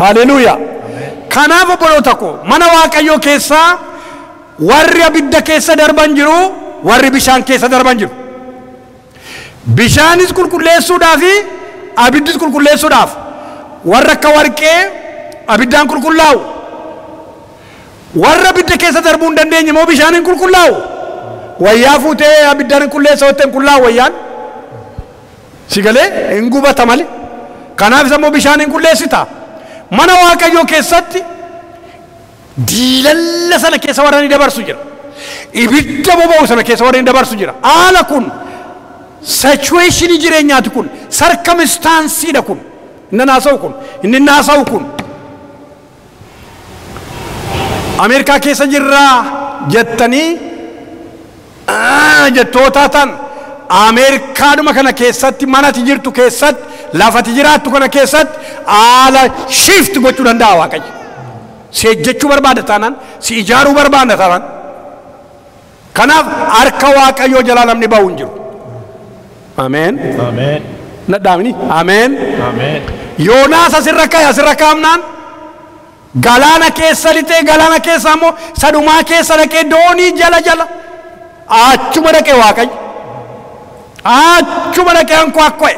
haleluuyaa kanaaf obboloota koo mana waaqayyoo keessaa warri abidda keessa darban jiru warri bishaan keessa darban jiru bishaanis qulqulleessuudhaaf abiddis qulqulleessuudhaaf warra akka warqee abiddaan qulqullaa'u warra abidda keessa darbuu hin dandeenye moo bishaaniin qulqullaa'u wayyaa fuutee abiddaan qulqulleessa wotteen qullaa'u wayyaan si galee hin gubata malee kanaaf isa moo bishaaniin qulqulleessita mana waaqayyoo keessatti diilalla sana keessa warra ni dabarsu jira ibidda boba'u sana keessa warra ni dabarsu jira haala kun situationii jireenyaati kun circumstanceedha kun inni naasa'u kun inni naasa'u kun Ameerikaa keessa jirraa jettanii jettootaa tan Ameerikaadhuma kana keessatti manati jirtu keessatti lafati jiraattu kana keessatti haala shift gochuu danda'a waaqayyo si ejjechuu barbaada taanaan si ijaaruu barbaada taanaan kanaaf harka waaqayyoo jalaa namni ba'u hin jiru ameen ameen nadhaamni ameen ameen Yoonaas asirra kaamnaan galaana keessa lixee galaana keessa ammoo sadumaa keessa dhaqee doonii jala achuma dhaqee waaqayyo achuma dhaqee hanqoo akkoe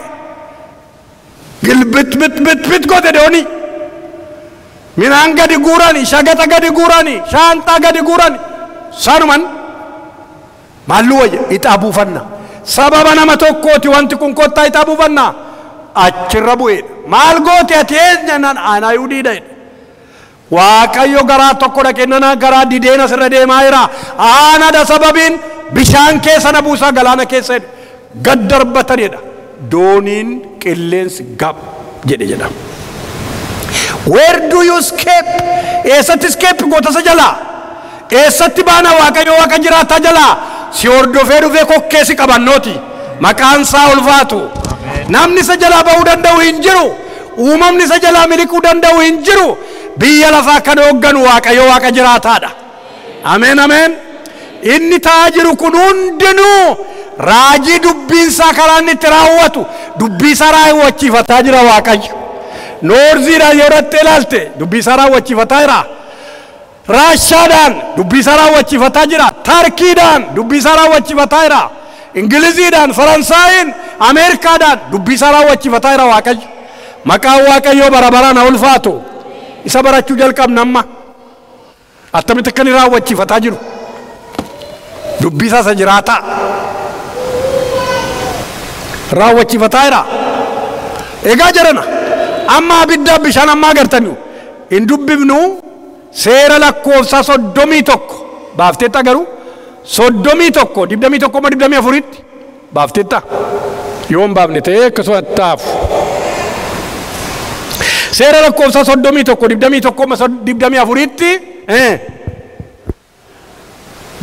gilbit goote doonii minaan gadi guurani shagata gadi guurani shaanxaa gadi guurani sanuman maallu wayya ixaa buufanna sababa nama tokkooti wanti kun kottaa ixaa buufanna achirra bu'eedha maal goote ati eenyaan aanaa yuudhiidha waaqayyo garaa tokko dhaqennana garaa dideena sirra deemaa jira aanadha sababiin bishaan keessa na buusaa galaana keessa gad darbatanidha dooniin qilleensi gab jedha where do you escape eessatti escape gootasa jalaa eessatti baana waaqayyo waaqa jiraataa jalaa si hordofee dhufee kokkeesi qabannooti maqaan isaa ulfaatu namni isa jalaa ba'uu danda'u hin jiru uumamni isa jalaa miliquu danda'u hin jiru biyya lafaa kan hoogganu waaqayyo waaqa jiraataadha ameen ameen inni ta'aa jiru kun hundinuu raajii dubbiinsaa karaa inni itti raawwatu dubbiisaa raawwachiifataa jira waaqayyo noorziidhaan yoo dhattee ilaalte dubbiisaa raawwachiifataa jira raashaadhaan dubbiisaa raawwachiifataa jira tarkiidhaan dubbiisaa raawwachiifataa jira ingiliziidhaan faransaayiin ameerikaadhaan dubbiisaa raawwachiifataa jira waaqayyo maqaan waaqayyoo bara baraan haa ulfaatu isa barachuu jalqabna amma attamitti akka inni raawwachiifataa jiru dubbiisaa isa jiraataa raawwachiifataa jira egaa jarana amma abidda bishaan ammaa agartanii hin dubbifnu seera lakkoofsa 31 baafteetta garuu 31 21 ma 24tti baafteetta yoo hin baafne ta'ee akkasuma taafu seera lakkoofsa 31 21 ma 24tti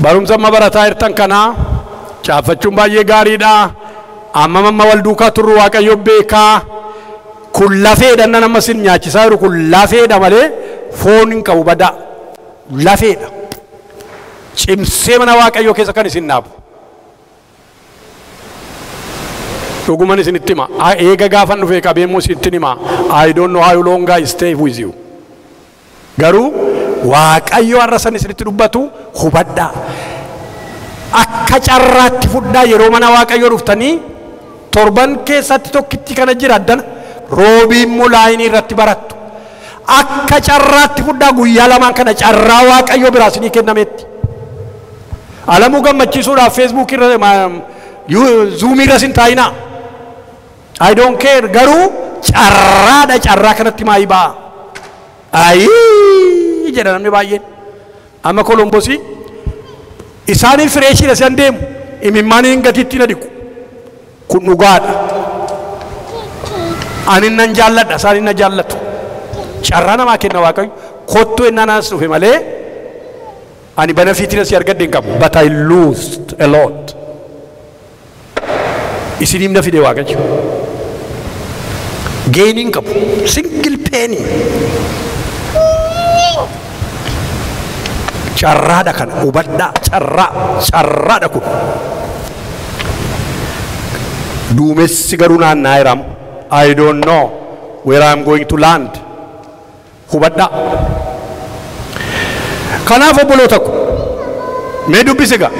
barumsa amma barataa jirtan kanaa caaffachuun baay'ee gaariidha amma wal duukaa turru waaqayyo beekaa kun lafeedha nama sin nyaachisaa jiru kun lafeedha malee foon hin qabu badaa lafeedha cimsee mana waaqayyoo keessa kan isin naabu dhuguman isinitti hima eega gaafan dhufee qabeemmoo isinitti hima I don't know how long I stay with you garuu waaqayyo har'a san isinitti dubbatu hubadhaa akka carraatti fudhaa yeroo mana waaqayyoo dhuftanii torban keessatti tokkitti kana jira addana roobii immoo laayinii irratti barattu akka carraatti fudhaa guyyaa lamaan kana carraa waaqayyo biraa isinii kennametti. Alamuu gammachiisuudhaaf Facebook irra Zoom irra sin taa'inaa. I don't care garuu carraadha carraa kanatti maayii ba'a. Ayii jedha namni baay'een. Amma Kolomboosii isaanii fireeshiidha isaan deemu imimmaaniin gatiitti na dhiqu. Kun dhugaadha. Ani nan jaalladha isaan na jaallatu. Carraa namaa kenna waaqayyo kottuu ennaan as dhufe malee ani benefitiin asii argadde hin qabu. But I lost a lot. Isiniif na fide waaqayyo. Gaining qabu. Single penny. Carraadha kana hubadhaa carraadha kun. Duumessi garuu naannaa jiramu. I don't know where I'm going to land. Hubadhaa. Kanaaf obboloota ko mee dubbisi gaa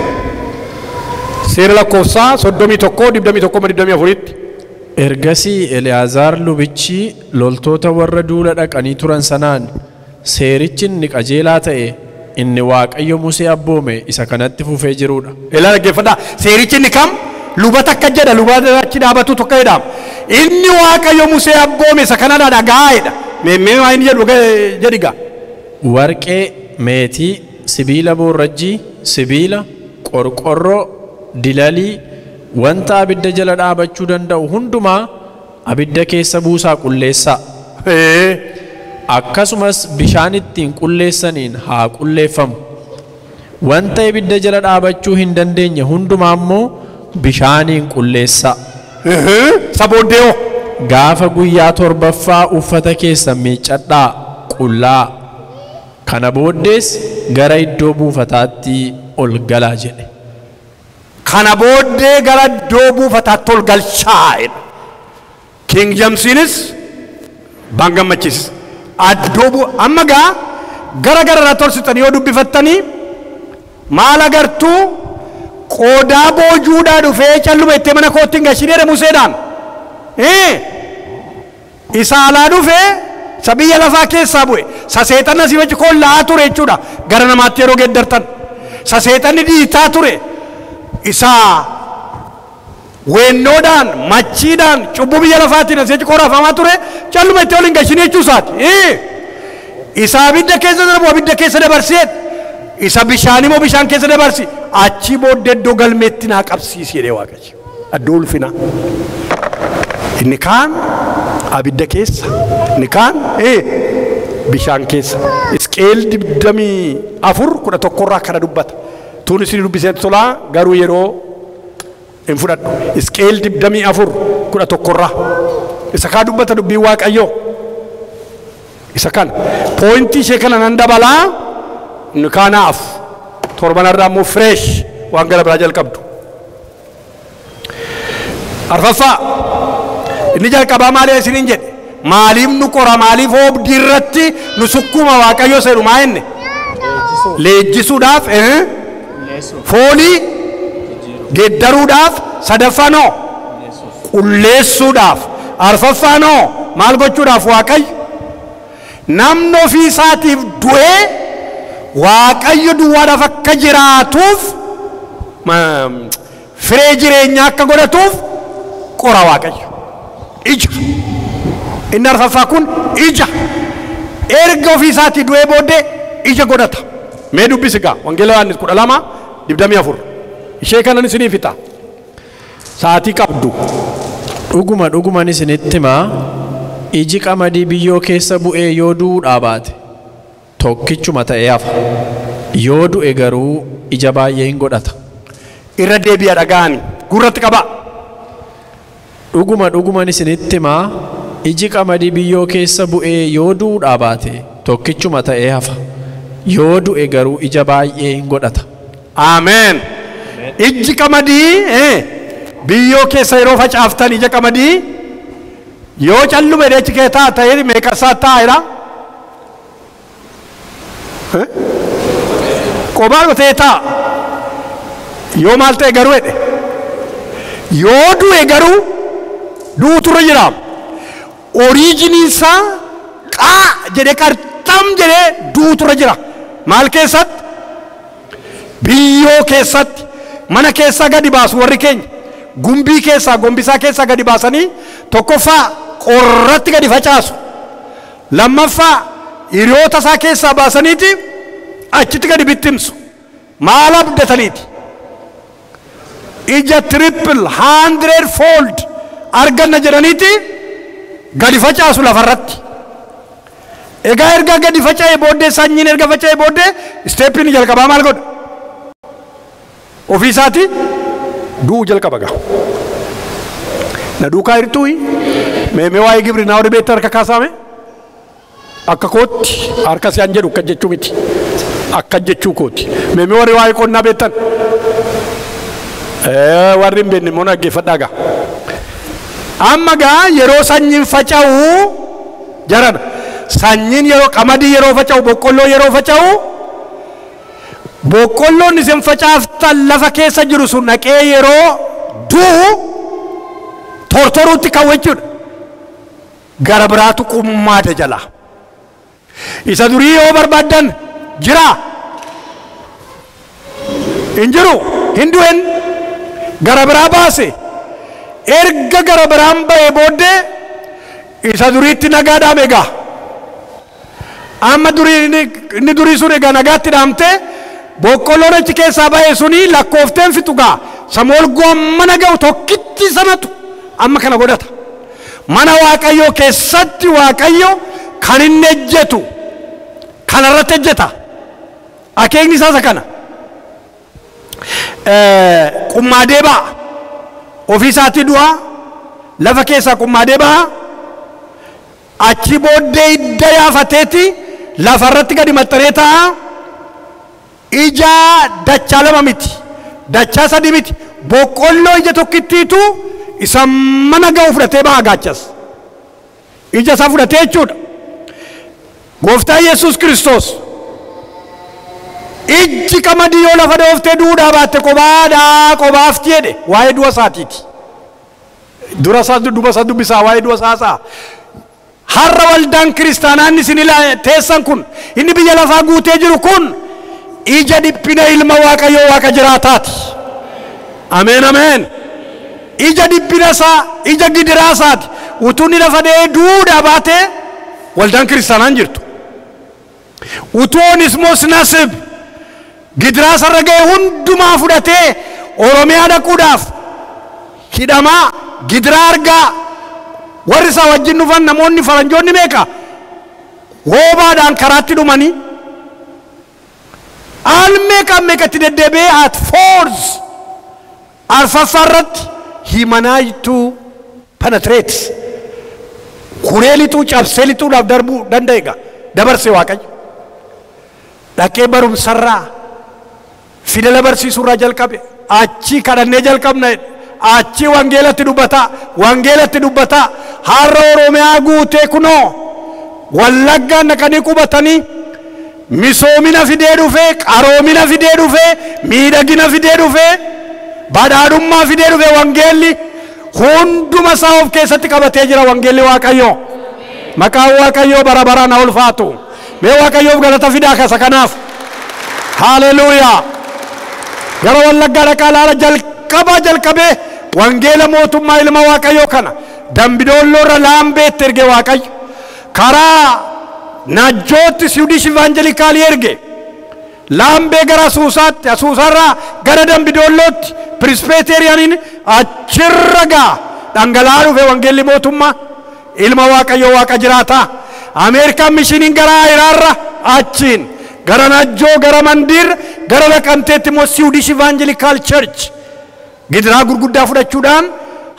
seera lakkoofsaa 31:24tti. Ergasii Eliyaazaar lubichi loltoota warra duula dhaqanii turan sanaan seerichi inni qajeelaa ta'e inni Waaqayyo Musee abboome isa kanatti fufee jirudha. Ilaa dhaggeeffadhaa seerichi inni kam lubata akka jedha lubata achi dhaabatu tokko jedhama. Inni Waaqayyo Musee abboome isa kanadha dhagaa'edha. Mee waan inni jedhu jedhi gaa. Warqee, meetii, sibiila boorrajjii, sibiila, qorqorroo, dilalii, wanta abidda jala dhaabachuu danda'u hundumaa abidda keessa buusaa qulleessaa. Akkasumas bishaan ittiin qulleessaniin haa qulleeffamu. Wanta abidda jala dhaabachuu hin dandeenye hundumaa immoo bishaaniin qulleessaa. Sabooddee gaafa guyyaa torbaffaa uffata keessan miiccadhaa qullaa. Kana booddees gara iddoo buufataatti ol galaa jedhe. Kana booddee gara iddoo buufataatti ol galchaa. King Jamesiinis bangammachiis. Addoobu amma gaa gara irraa tolsitanii yoo dubbifattanii maal agartuu qoodaa boojuudhaa dhufee calluma itti mana kootti hin gashineedha Museedhaan. Isa alaa dhufee isa biyya lafaa keessaa bu'e sa seexanni asii wajji kollaa ture jechuudha gara namaatti yeroo geeddartan sa seexanni dhiitaa ture isa weennoodhaan machiidhaan cubbuu biyya lafaatiin asii wajji qoraafamaa ture calluma itti ol hin gashinee jechuusaati. Isa abidda keessa darbu abidda keessa dabarsee isa bishaan immoo bishaan keessa dabarsi achi booddee iddoo galmeetti naa qabsiisi jedhee Waaqayyo addoo ulfinaa. Inni kaan abidda keessa inni kaan bishaan keessa. Hisqeel 24:11 kana dubbata. Tuun isin dubbiseen tolaa garuu yeroo hin fudhadhu. Hisqeel 24:11 isa kaa dubbata dubbii Waaqayyoo. Isa kana pointii ishee kana nan dabalaa inni kaanaaf torbanarraa immoo fresh waan gara biraa jalqabdu. Arfaffaa inni jalqabaa maaliif isiniin jedhe maaliif nu qora maaliif oobdii irratti nu sukkuma Waaqayyo seeru maa inni leenjisuudhaaf foolii geeddaruudhaaf sadaffaanoo qulleessuudhaaf arfaffaanoo maal gochuudhaaf Waaqayyo namni ofii isaatiif du'ee Waaqayyo duwwaadhaaf akka jiraatuuf firee jireenyaa akka godhatuuf qora Waaqayyo. Ija inni arfaffaa kun ija erga ofii isaatii du'ee booddee ija godhata. Mee dubbisi gaa wangeela Yohaannis 12:24 ishee kanan isinii fixa sa'aatii qabdu. Dhuguman isinitti himaa iji qamadii biyyoo keessa bu'ee yoo du'uudhaa baate tokkichuma ta'ee hafa. Yoo du'e garuu ija baay'ee hin godhata. Irra deebi'a dhaga'ani gurratti qaba. Dhuguman isinitti himaa iji qamadii biyyoo keessa bu'ee yoo du'uudhaa baate tokkichuma ta'ee hafa. Yoo du'e garuu ija baay'ee hin godhata. Amen. Iji qamadii biyyoo keessa yeroo facaaftan ija qamadii yoo callume deechi kee ta'e meeqasaa taa'eera. Qobaa ta'e ta'a. Yoo maal ta'e garuu jedhe yoo du'e garuu du'u turre jira. Oriijiniin isaa jedhee qarxam jedhee duutura jira. Maal keessatti? Biyyoo keessatti. Mana keessaa gadi baasu warri keenya. Gumbii keessaa gombisaa keessaa gadi baasanii tokkoffaa qorratti gadi facaasu. Lammaffaa hiriyoota isaa keessaa baasaniiti achitti gadi bittimsu. Maal abdataniiti? Ija triple 100-fold arganna jedhaniiti gadi facaasu lafarratti. Egaa erga gadi faca'ee booddee sanyiin erga faca'ee booddee isteeppiin jalqabaa maal godha? Ofii isaati du'uu jalqaba gaa. Na duukaa hirtuu mee waa'ee gibrinaa warri beektan harka kaasame akka kootti harka si an jedhu akka jechuu miti akka jechuu kooti. Mee warri waa'ee qonnaa beektan warri hin beekne immoo dhaggeeffadhaa gaa. Amma gaa yeroo sanyiin faca'u jarana sanyiin yeroo qamadii yeroo faca'u boqqolloo yeroo faca'u boqqolloon isin facaaftan lafa keessa jiru sun naqee yeroo du'u tortoruutti kawwachuudha. Gara biraatu qummaada jala. Isa durii yoo barbaadan jira hin jiru hin du'en gara biraa baase erga gara biraan ba'ee booddee isa duriitti nagaadhaam egaa. Amma inni durii sun egaa nagaatti dhaamte boqqolloon achi keessaa ba'ee suni lakkoofteen fixugaa samool goomma naga'u tokkitti sanatu amma kana godhata. Mana Waaqayyoo keessatti Waaqayyo kan inni ejjetu kanarratti ejjeta. Akeekni isaas kana qummaadee ba'a ofii isaatii du'a lafa keessaa qummaadee ba'a achi booddee hidda yaafateeti lafarratti gadi maxxanee ta'a. Ija dachaa lama miti dachaa sadi miti boqqolloo ija tokkittiitu isa mana ga'u fudhatee ba'a gaachas ija isaa fudhatee jechuudha. Gooftaa Yesuus Kiristoos ijji qamadii yoo lafa dhooftee duudhaa baatte qobaafti jedhe waa'ee du'a isaatiiti. Dura isaa duuba isaa dubbisaa waa'ee du'a isaa. Har'a waldaan kiristaanaan isin teessan kun inni biyya lafaa guutee jiru kun ija dhiphina ilma Waaqayyoo Waaqa jiraataati. Ameen ameen. Ija dhiphina isaa ija gidiraa isaati. Utuu inni lafa dhee duudhaa baatee waldaan kiristaanaan jirtu. Utuu Onismoos Nasib gidiraa sarara ga'e hundumaa fudhatee Oromiyaa dhaquudhaaf hidhamaa gidiraa argaa warri isaa wajjin dhufan namoonni faranjoonni meeqa hoobaadhaan karaatti dhumanii al meeqatti deddeebi'ee at force arfaffaarratti himanaayituu penetrate kuree lixuu cabsee lixuudhaaf darbuu danda'eega dabarse Waaqayyo. Dhaqee barumsarraa fidela barsiisuurraa jalqabe achi kadhannee jalqabna achi wangeelatti dubbata har'a Oromiyaa guutee kunoo Wallaggaan naqanii qubatanii misoomina fidee dhufee qaroomina fidee dhufee miidhagina fidee dhufee badhaadhummaa fidee dhufee wangeelli hunduma isaa of keessatti qabatee jira wangeelli Waaqayyoo. Maqaan Waaqayyoo bara baraan haa ulfaatu. Mee Waaqayyoof galata fidaa kasa kanaaf. Haleluuyaa. Gara Wallaggaa dhaqaa laala jalqabee wangeela mootummaa ilma Waaqayyoo kana Dambidoolloorra Laambeetti erge Waaqayyo. Karaa Najjootti Swedish Evangelical erge. Laambee gara Asuusaatti Asuusarraa gara Dambidoollootti Presbyterianiin achirra gaa dhangala'aa dhufe wangeelli mootummaa ilma Waaqayyoo Waaqa jiraataa. Ameerikaan mishiniin gara Ayiraarra achiin gara Najjoo gara Mandiir gara Laqamteetti immoo Swedish Evangelical Church gidiraa gurguddaa fudhachuudhaan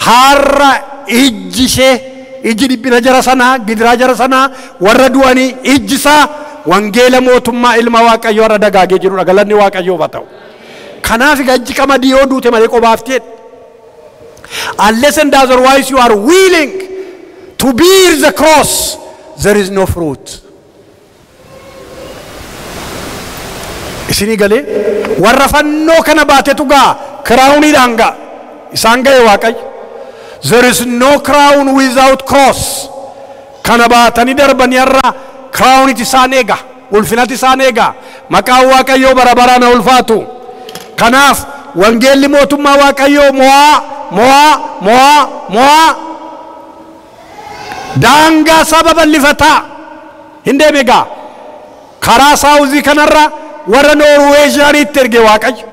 har'a iji dhiphina jara sanaa gidiraa jara sanaa warra du'anii ijjisaa wangeela mootummaa ilma Waaqayyoo irra dagaagee jirudha. Galanni Waaqayyoof haa ta'u. Kanaaf ijji qamadii yoo duute malee qobaafteet. Unless and otherwise you are willing to bear the cross, there is no fruit. Isinii galee warra fannoo kana baatetu gaa kiraawuniidhaan gaa isaan ga'e Waaqayyo. There is no crown without cross. kana baatanii darbanii irraa kiraawuniti isaan eega ulfinati isaan eega maqaan Waaqayyoo bara baraan haa ulfaatu. Kanaaf wangeelli mootummaa Waaqayyoo mo'aa daangaa saba bal'ifataa hin deebigaa karaa saawuzii kanarra warra Noorweeziyaaniitti erge Waaqayyo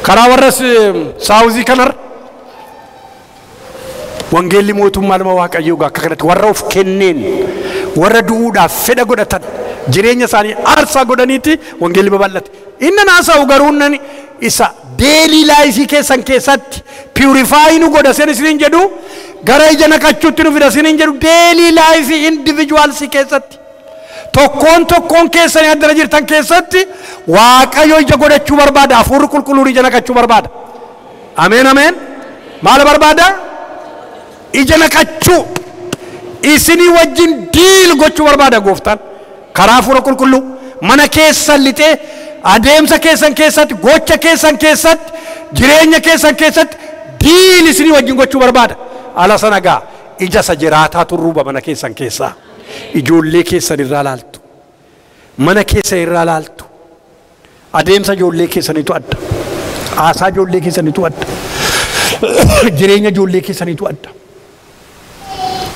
karaa warra saawuzii kanarra wangeelli mootummaa nama Waaqayyoo akka kanatti warra of kenneen warra du'uudhaaf fedha godhatan jireenya isaanii aarsaa godhaniiti wangeelli babal'ate. Inni naasa'u garuu isa daily life keessan keessatti purify nu godha sen isiniin jedhu gara ija naqachuutti nu fida isiniin jedhu daily life individuals keessatti tokkoon keessanii addana jirtan keessatti Waaqayyo ija godhachuu barbaada hafuurri qulqulluun ija naqachuu barbaada. Ameen ameen. Maal barbaada? Ija naqachuu isinii wajjin diil gochuu barbaada gooftaan karaa hafuura qulqulluu mana keessan lixee adeemsa keessan keessatti gocha keessan keessatti jireenya keessan keessatti diil isinii wajjin gochuu barbaada. Ala sana gaa ija isa jiraataa turruuba mana keessan keessaa ijoollee keessan irraa laaltu mana keessan irraa laaltu adeemsa ijoollee keessaniitu adda haasaa ijoollee keessaniitu adda jireenya ijoollee keessaniitu adda.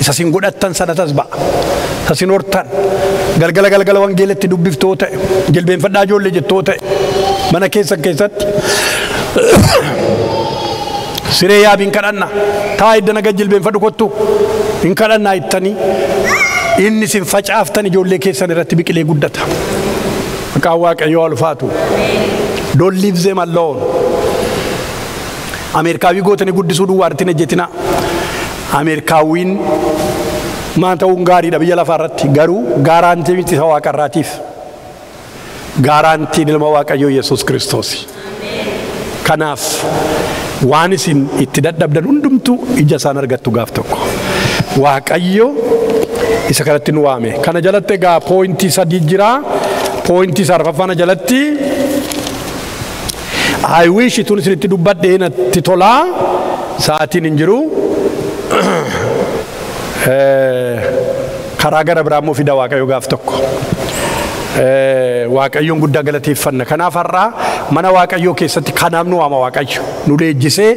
Isa sin godhattan sanatas ba'a isa sin hortan galgala wangeelatti dubbiftoo ta'e jilbeenfadhaa ijoollee jettoo ta'e mana keessan keessatti siree yaabiin kadhanna taa iddana gad jilbeenfadhu kottu hin kadhannaa ittanii inni sin facaaftan ijoollee keessan irratti biqilee guddata. Maqaan Waaqayyoo ulfaatu. Don't leave them alone. Ameerikaawii gootanii guddisuu duwwaartiin ejjetina. Ameerikaawwiin maan ta'uun gaariidha biyya lafaa irratti garuu gaaraantii miti isa Waaqarraatiif. Gaaraantiin ilma Waaqayyoo Yesuus Kiristoos. Kanaaf waan isin itti dadhabdan hundumtu ija isaan argattu gaaf tokko. Waaqayyo isa kanatti nu waame. Kana jalatti egaa poointii sadii jira. Poointii sarfaffana jalatti I wish tun isinitti dubbadhee natti tolaa sa'aatiin hin jiru. Karaa gara biraa immoo fida Waaqayyo gaaf tokko. Waaqayyoon guddaa galateeffanna. Kanaaf har'aa mana Waaqayyoo keessatti kanaaf nu waama Waaqayyo nu leenjisee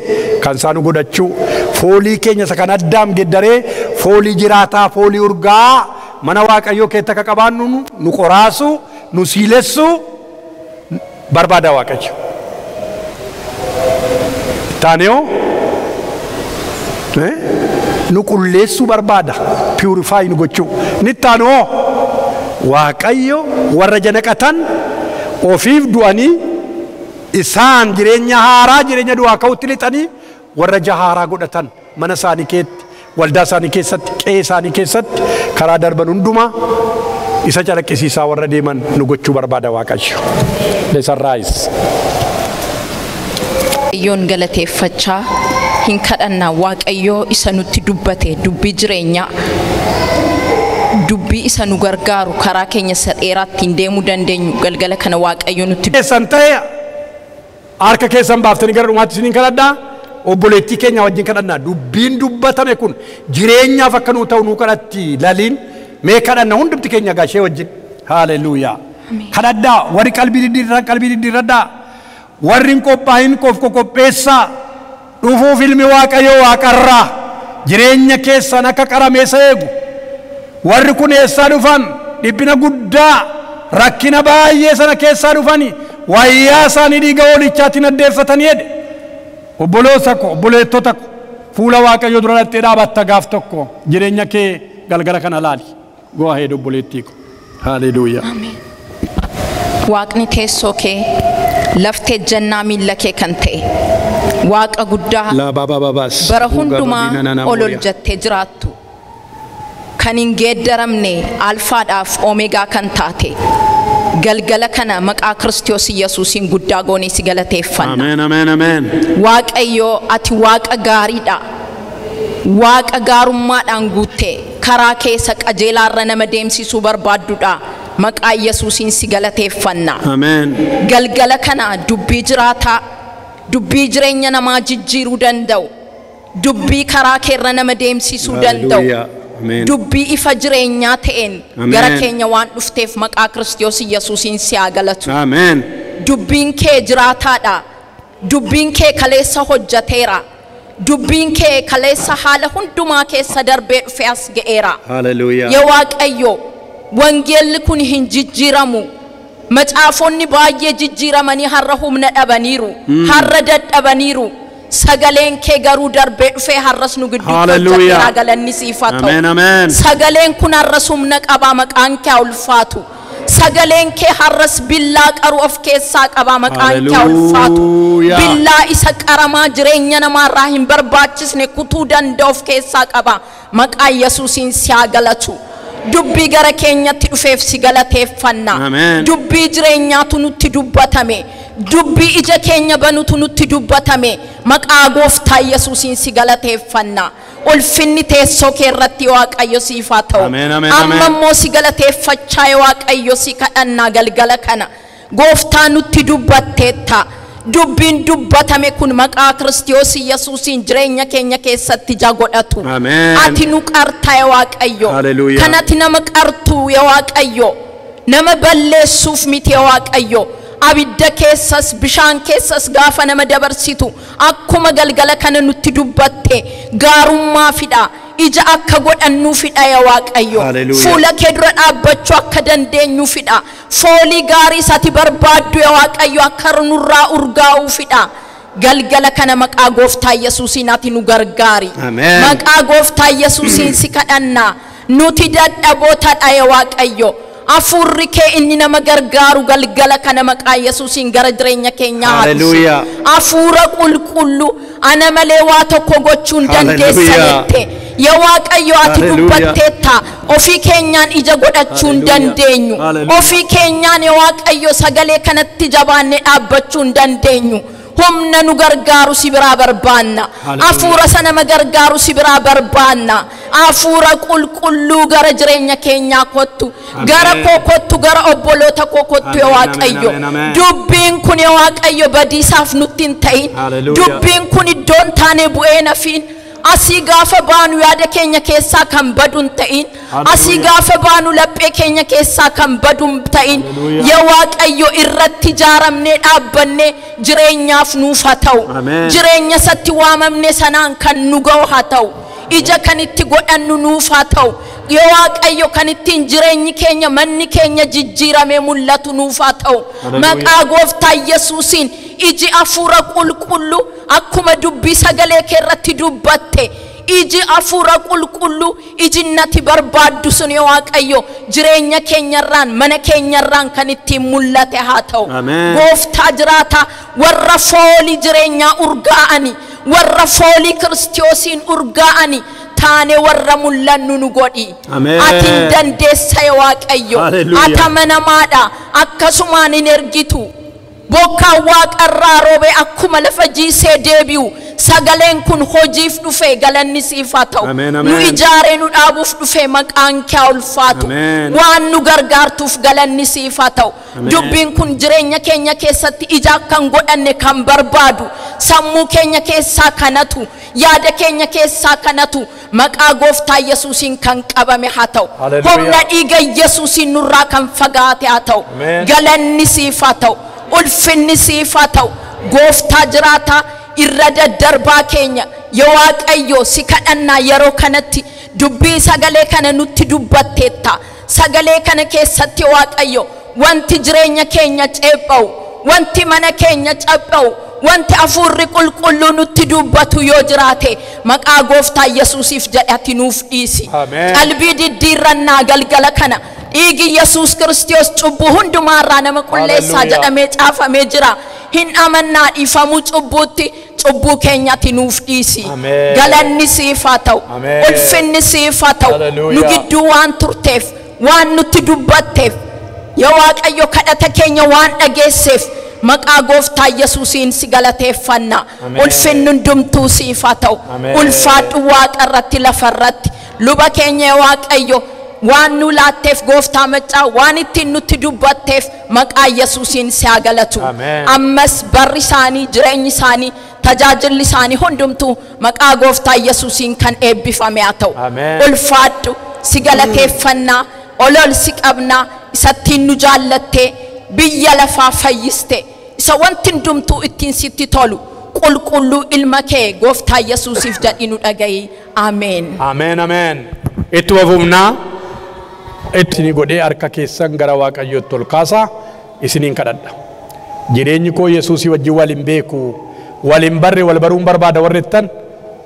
kan isaa nu godhachuu foolii keenya isa kan addaam geddaree foolii jiraataa foolii urgaa mana Waaqayyoo keessatti akka qabaannu nu qoraasu nu siilessu barbaada Waaqayyo. Taaneo nu qulleessu barbaada purify nu gochuu nittaanoo Waaqayyo warra janaqatan ofiif du'anii isaan jireenya haaraa jireenya du'aa ka'utti lixanii warra jahaaraa godhatan mana isaanii keessatti waldaa isaanii keessatti qe'ee isaanii keessatti karaa darban hundumaa isa calaqqisiisaa warra deeman nu gochuu barbaada Waaqayyo. Let's arise. Yoon galateeffachaa hin kadhannaa Waaqayyoo isa nutti dubbate dubbii jireenyaa dubbii isa nu gargaaru karaa keenya isa dheeraatti hin deemuu dandeenyu galgala kana Waaqayyoo nutti keessan ta'e harka keessan baaftanii gara dhumaatti isiniin kadhadhaa obboleettii keenya wajjin kadhannaa dubbiin dubbatame kun jireenyaaf akka nuu ta'u nuu kadhatti laliin mee kadhanna hundumti keenya gaashee wajjin haleluuyaa kadhadhaa warri qalbii diddiirradhaa warri hin qophaa'in qopheessaa dhufuuf ilmi Waaqayyoo Waaqarraa jireenya keessan akka qarameessa eegu warri kun eessaa dhufan dhiphina guddaa rakkina baay'ee sana keessaa dhufani wayyaa isaanii dhiiga hoolichaatiin addeeffatanii jedhe obboloota ko obboleettota ko fuula Waaqayyoo dura dhattee dhaabatta gaaf tokko jireenya kee galgala kana laali go ahead obboleettii ko haleluuyaa. Waaqni teessoo kee laftee jannaa miilla kee kan ta'e Waaqa guddaa bara hundumaa ol jettee jiraattu kan hin geeddaramne alfaadhaaf omeegaa kan taate galgala kana maqaa Kiristoos Yesuusiin guddaa goonee si galateeffanna. Ameen ameen ameen. Waaqayyo ati Waaqa gaariidha. Waaqa gaarummaadhaan guuttee karaa keessa qajeelaarra nama deemsisuu barbaaddudha. Maqaa Yesuusiin si galateeffanna. Ameen. Galgala kana dubbii jiraataa dubbii jireenya namaa jijjiiruu danda'u dubbii karaa keerra nama deemsisuu danda'u dubbii ifa jireenyaa ta'een gara keenya waan dhufteef maqaa Kiristoos Yesuusiin si haa galatu. Amen. Dubbiin kee jiraataadha. Dubbiin kee kaleessa hojjateera. Dubbiin kee kaleessa haala hundumaa keessa darbee dhufee as ga'eera. Hallelujah. Yaa Waaqayyo wangeelli kun hin jijjiiramu. Macaafonni baay'ee jijjiiramanii har'a humna dhabaniiru. Har'a dadhabaniiru. Sagaleen kee garuu darbee dhufee har'as nu gidduu hojjateera galanni siif haa ta'u. Sagaleen kun har'as humna qaba maqaan kee ulfaatu. Sagaleen kee har'as billaa qaru of keessaa qaba maqaan kee ulfaatu. Billaa isa qaramaa jireenya namaarraa hin barbaachisne kutuu danda'u of keessaa qaba maqaa Yesuusiin si haa galatu. Dubbii gara keenyatti dhufeef si galateeffanna. Dubbii jireenyaatu nutti dubbatame. Dubbii ija keenya banutu nutti dubbatame maqaa Gooftaa Yesuusiin si galateeffanna. Ulfinni teessoo kee irratti Waaqayyo siif haa ta'u. Amma immoo si galateeffachaa Waaqayyo si kadhannaa galgala kana Gooftaa nutti dubbatteetta. Dubbiin dubbatame kun maqaa Kiristoos Yesuusiin jireenya keenya keessatti jagodhatu. Ati nu qartaa Waaqayyo. Kanatti nama qartuu Waaqayyo. Nama balleessuuf miti Waaqayyo. Abidda keessas bishaan keessas gaafa nama dabarsitu akkuma galgala kana nutti dubbatte gaarummaa fidha ija akka godhannu fidha yaa Waaqayyo. Fuula kee dura dhaabbachuu akka dandeenyu fidha. Foolii gaarii sati barbaaddu yaa Waaqayyo akka nurraa urgaa'u fidha. Galgala kana maqaa Gooftaa Yesuusiin ati nu gargaari. Maqaa Gooftaa Yesuusiin si kadhanna. Nuti dadhabootadha yaa Waaqayyo. Afurri kee inni nama gargaaru galgala kana maqaa Yesuusiin gara jireenya keenyaa Hallelujah. Afura qulqullu ana malee waa tokko gochuu hin dandeessanitte. Yaa Waaqayyo ati dubbatteetta ofii keenyaan ija godhachuu hin dandeenyu. Ofii keenyaan yaa Waaqayyo sagalee kanatti jabaannee dhaabbachuu hin dandeenyu. Humna nu gargaaru si biraa barbaanna. Afura sana nama gargaaru si biraa barbaanna. Afura qulqulluu gara jireenya keenyaa kottu. Gara koo kottu gara obboloota koo kottu yaa Waaqayyo. Dubbiin kun yaa Waaqayyo badiisaaf nutti hin ta'in. Dubbiin kun iddoon taane bu'ee nafiin. Asii gaafa baanu yaada keenya keessaa kan badu hin ta'in. Asii gaafa baanu laphee keenya keessaa kan badu hin ta'in. Yaa Waaqayyo irratti ijaaramnee dhaabbannee jireenyaaf nuuf haa ta'u. Jireenya isatti waamamne sanaan kan nu ga'u haa ta'u. Ija kan itti godhannu nuuf haa ta'u. Yaa Waaqayyo kan ittiin jireenyi keenya manni keenya jijjiiramee mul'atu nuuf haa ta'u. Maqaa Gooftaa Yesuusiin iji afura qulqullu akkuma dubbii sagalee kee irratti dubbatte iji afura qulqullu ijinnati barbaaddu sun yaa Waaqayyo jireenya keenyarraan mana keenyarraan kan ittiin mul'ate haa ta'u. Gooftaa jiraata warra foolii jireenyaa urgaa'ani warra foolii Kiristoosiin urgaa'ani taane warra mul'annu nu godhi. Ati dandeessa yaa Waaqayyo. Ati amanamaadha akkasumaan hin ergitu. Bokka waaqarraa roobe akkuma lafa jiisee deebi'u sagaleen kun hojiif dhufe galanni siif haa ta'u. Nu ijaaree nu dhaabuuf dhufe maqaan kee ulfaatu. Waan nu gargaartuuf galanni siif haa ta'u. Dubbiin kun jireenya keenya keessatti ija kan godhanne kan barbaadu sammuu keenya keessaa kanatu yaada keenya keessaa kanatu maqaa Gooftaa Yesuusiin kan qabame haa ta'u. Humna dhiiga Yesuusiin nurraa kan fagaate haa ta'u. Galanni siif haa ta'u. Ulfinni siif haa ta'u. Gooftaa jiraata irra daddarbaa keenya yaa Waaqayyo si kadhannaa yeroo kanatti dubbii sagalee kana nutti dubbatteetta. Sagalee kana keessatti Waaqayyo wanti jireenya keenya ceepha'u wanti mana keenya capha'u wanti afurri qulqulluu nutti dubbatu yoo jiraate maqaa Gooftaa Yesuusiif jedhati nuuf dhiisi. Qalbii diddiirrannaa galgala kana dhiigi Yesuus Kiristoos cubbuu hundumaarraa nama qulleessaa jedhamee caafamee jira. Hin amannaa dhiifamuu cubbuutti cubbuu keenyatti nuuf dhiisi. Galanni siif haa ta'u. Ulfinni siif haa ta'u. Nu gidduu waan turteef waan nutti dubbatteef yaa Waaqayyo kadhata keenya waan dhageesseef maqaa Gooftaa Yesuusiin si galateeffanna. Ulfinni hundumtuu siif haa ta'u. Ulfaadhu waaqarratti lafarratti luba keenya yaa Waaqayyo waan nu laatteef Gooftaa maccaa waan ittiin nutti dubbatteef maqaa Yesuusiin si haa galatu. Ammas barri isaanii jireenyi isaanii tajaajilli isaanii hundumtuu maqaa gooftaa Yesuusiin kan eebbifame haa ta'u. Ulfaadhu si galateeffannaa olol si qabnaa isattiin nu jaallattee biyya lafaa fayyiste isa wanti hundumtuu ittiin sitti tolu qulqulluu ilma kee gooftaa Yesuusiif jedhi nu dhaga'i. Ameen. Ameen ameen. Itti wafumnaa itti godhee harka keessan gara Waaqayyootti ol kaasaa isiniin kadhadha. Jireenyi koo Yesuusii wajjin waliin beeku waliin barre wal baruun barbaada warrettan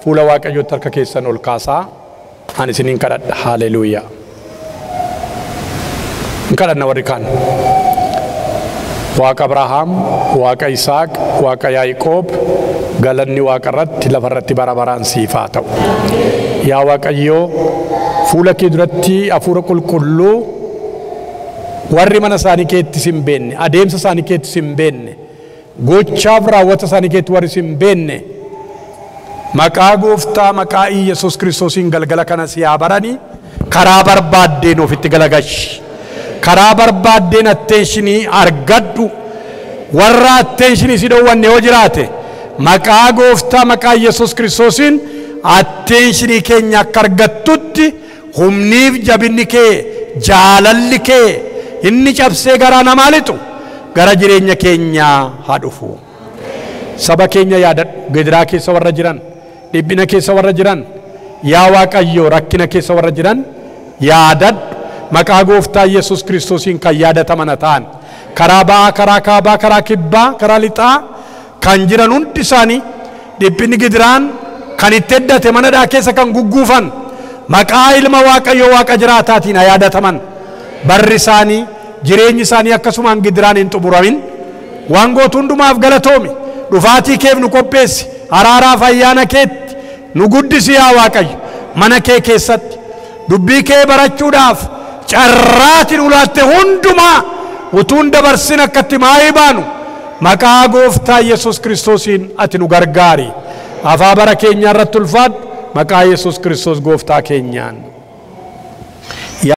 fuula Waaqayyootti harka keessan ol kaasaa ani isiniin kadhadha. Haleluuyaa. Kadhanna warri kaan. Waaqa Abrahaam, Waaqa Isaaq, Waaqa Yaaqoob galanni Waaqa irratti lafa irratti bara baraan siif haa ta'u. Yaa Waaqayyoo fuula kee duratti hafuura qulqulluu warri mana isaanii keetti sin beenne adeemsa isaanii keetti sin beenne gochaaf raawwata isaanii keetti warri sin beenne maqaa gooftaa maqaa Yesuus Kiristoosiin galgala kana si haa baranii karaa barbaaddeen ofitti galagashi karaa barbaaddeen atteenshinii argadhu warra atteenshinii si dhowwanne yoo jiraate maqaa gooftaa maqaa Yesuus Kiristoosiin atteenshinii keenya akka argattutti humniif jabinni kee jaalalli kee inni cabsee garaa namaa lixu gara jireenya keenyaa haa dhufu. Saba keenya yaadadhu gidiraa keessa warra jiran dhiphina keessa warra jiran yaa Waaqayyo rakkina keessa warra jiran yaadadhu maqaa gooftaa Yesuus Kiristoosiin kan yaadataman ta'an karaa ba'aa karaa kaabaa karaa kibbaa karaa lixaa kan jiran hundi isaanii dhiphinni gidiraan kan itti heddate manadhaa keessa kan gugguufan maqaa ilma Waaqayyo Waaqa jiraataatiin haa yaadataman. Barri isaanii jireenyi isaanii akkasumaan gidiraan hin xumuramin waan gootu hundumaaf galatoomi dhufaatii keef nu qopheessi araaraaf ayyaana keetti nu guddisi yaa Waaqayyo mana kee keessatti dubbii kee barachuudhaaf carraatiin ulaatte hundumaa utuun dabarsin akkatti maayii baanu maqaa gooftaa Yesuus Kiristoosiin ati nu gargaari afaa bara keenya irratti ulfaadhu maqaa Yesuus Kiristoos gooftaa keenyaan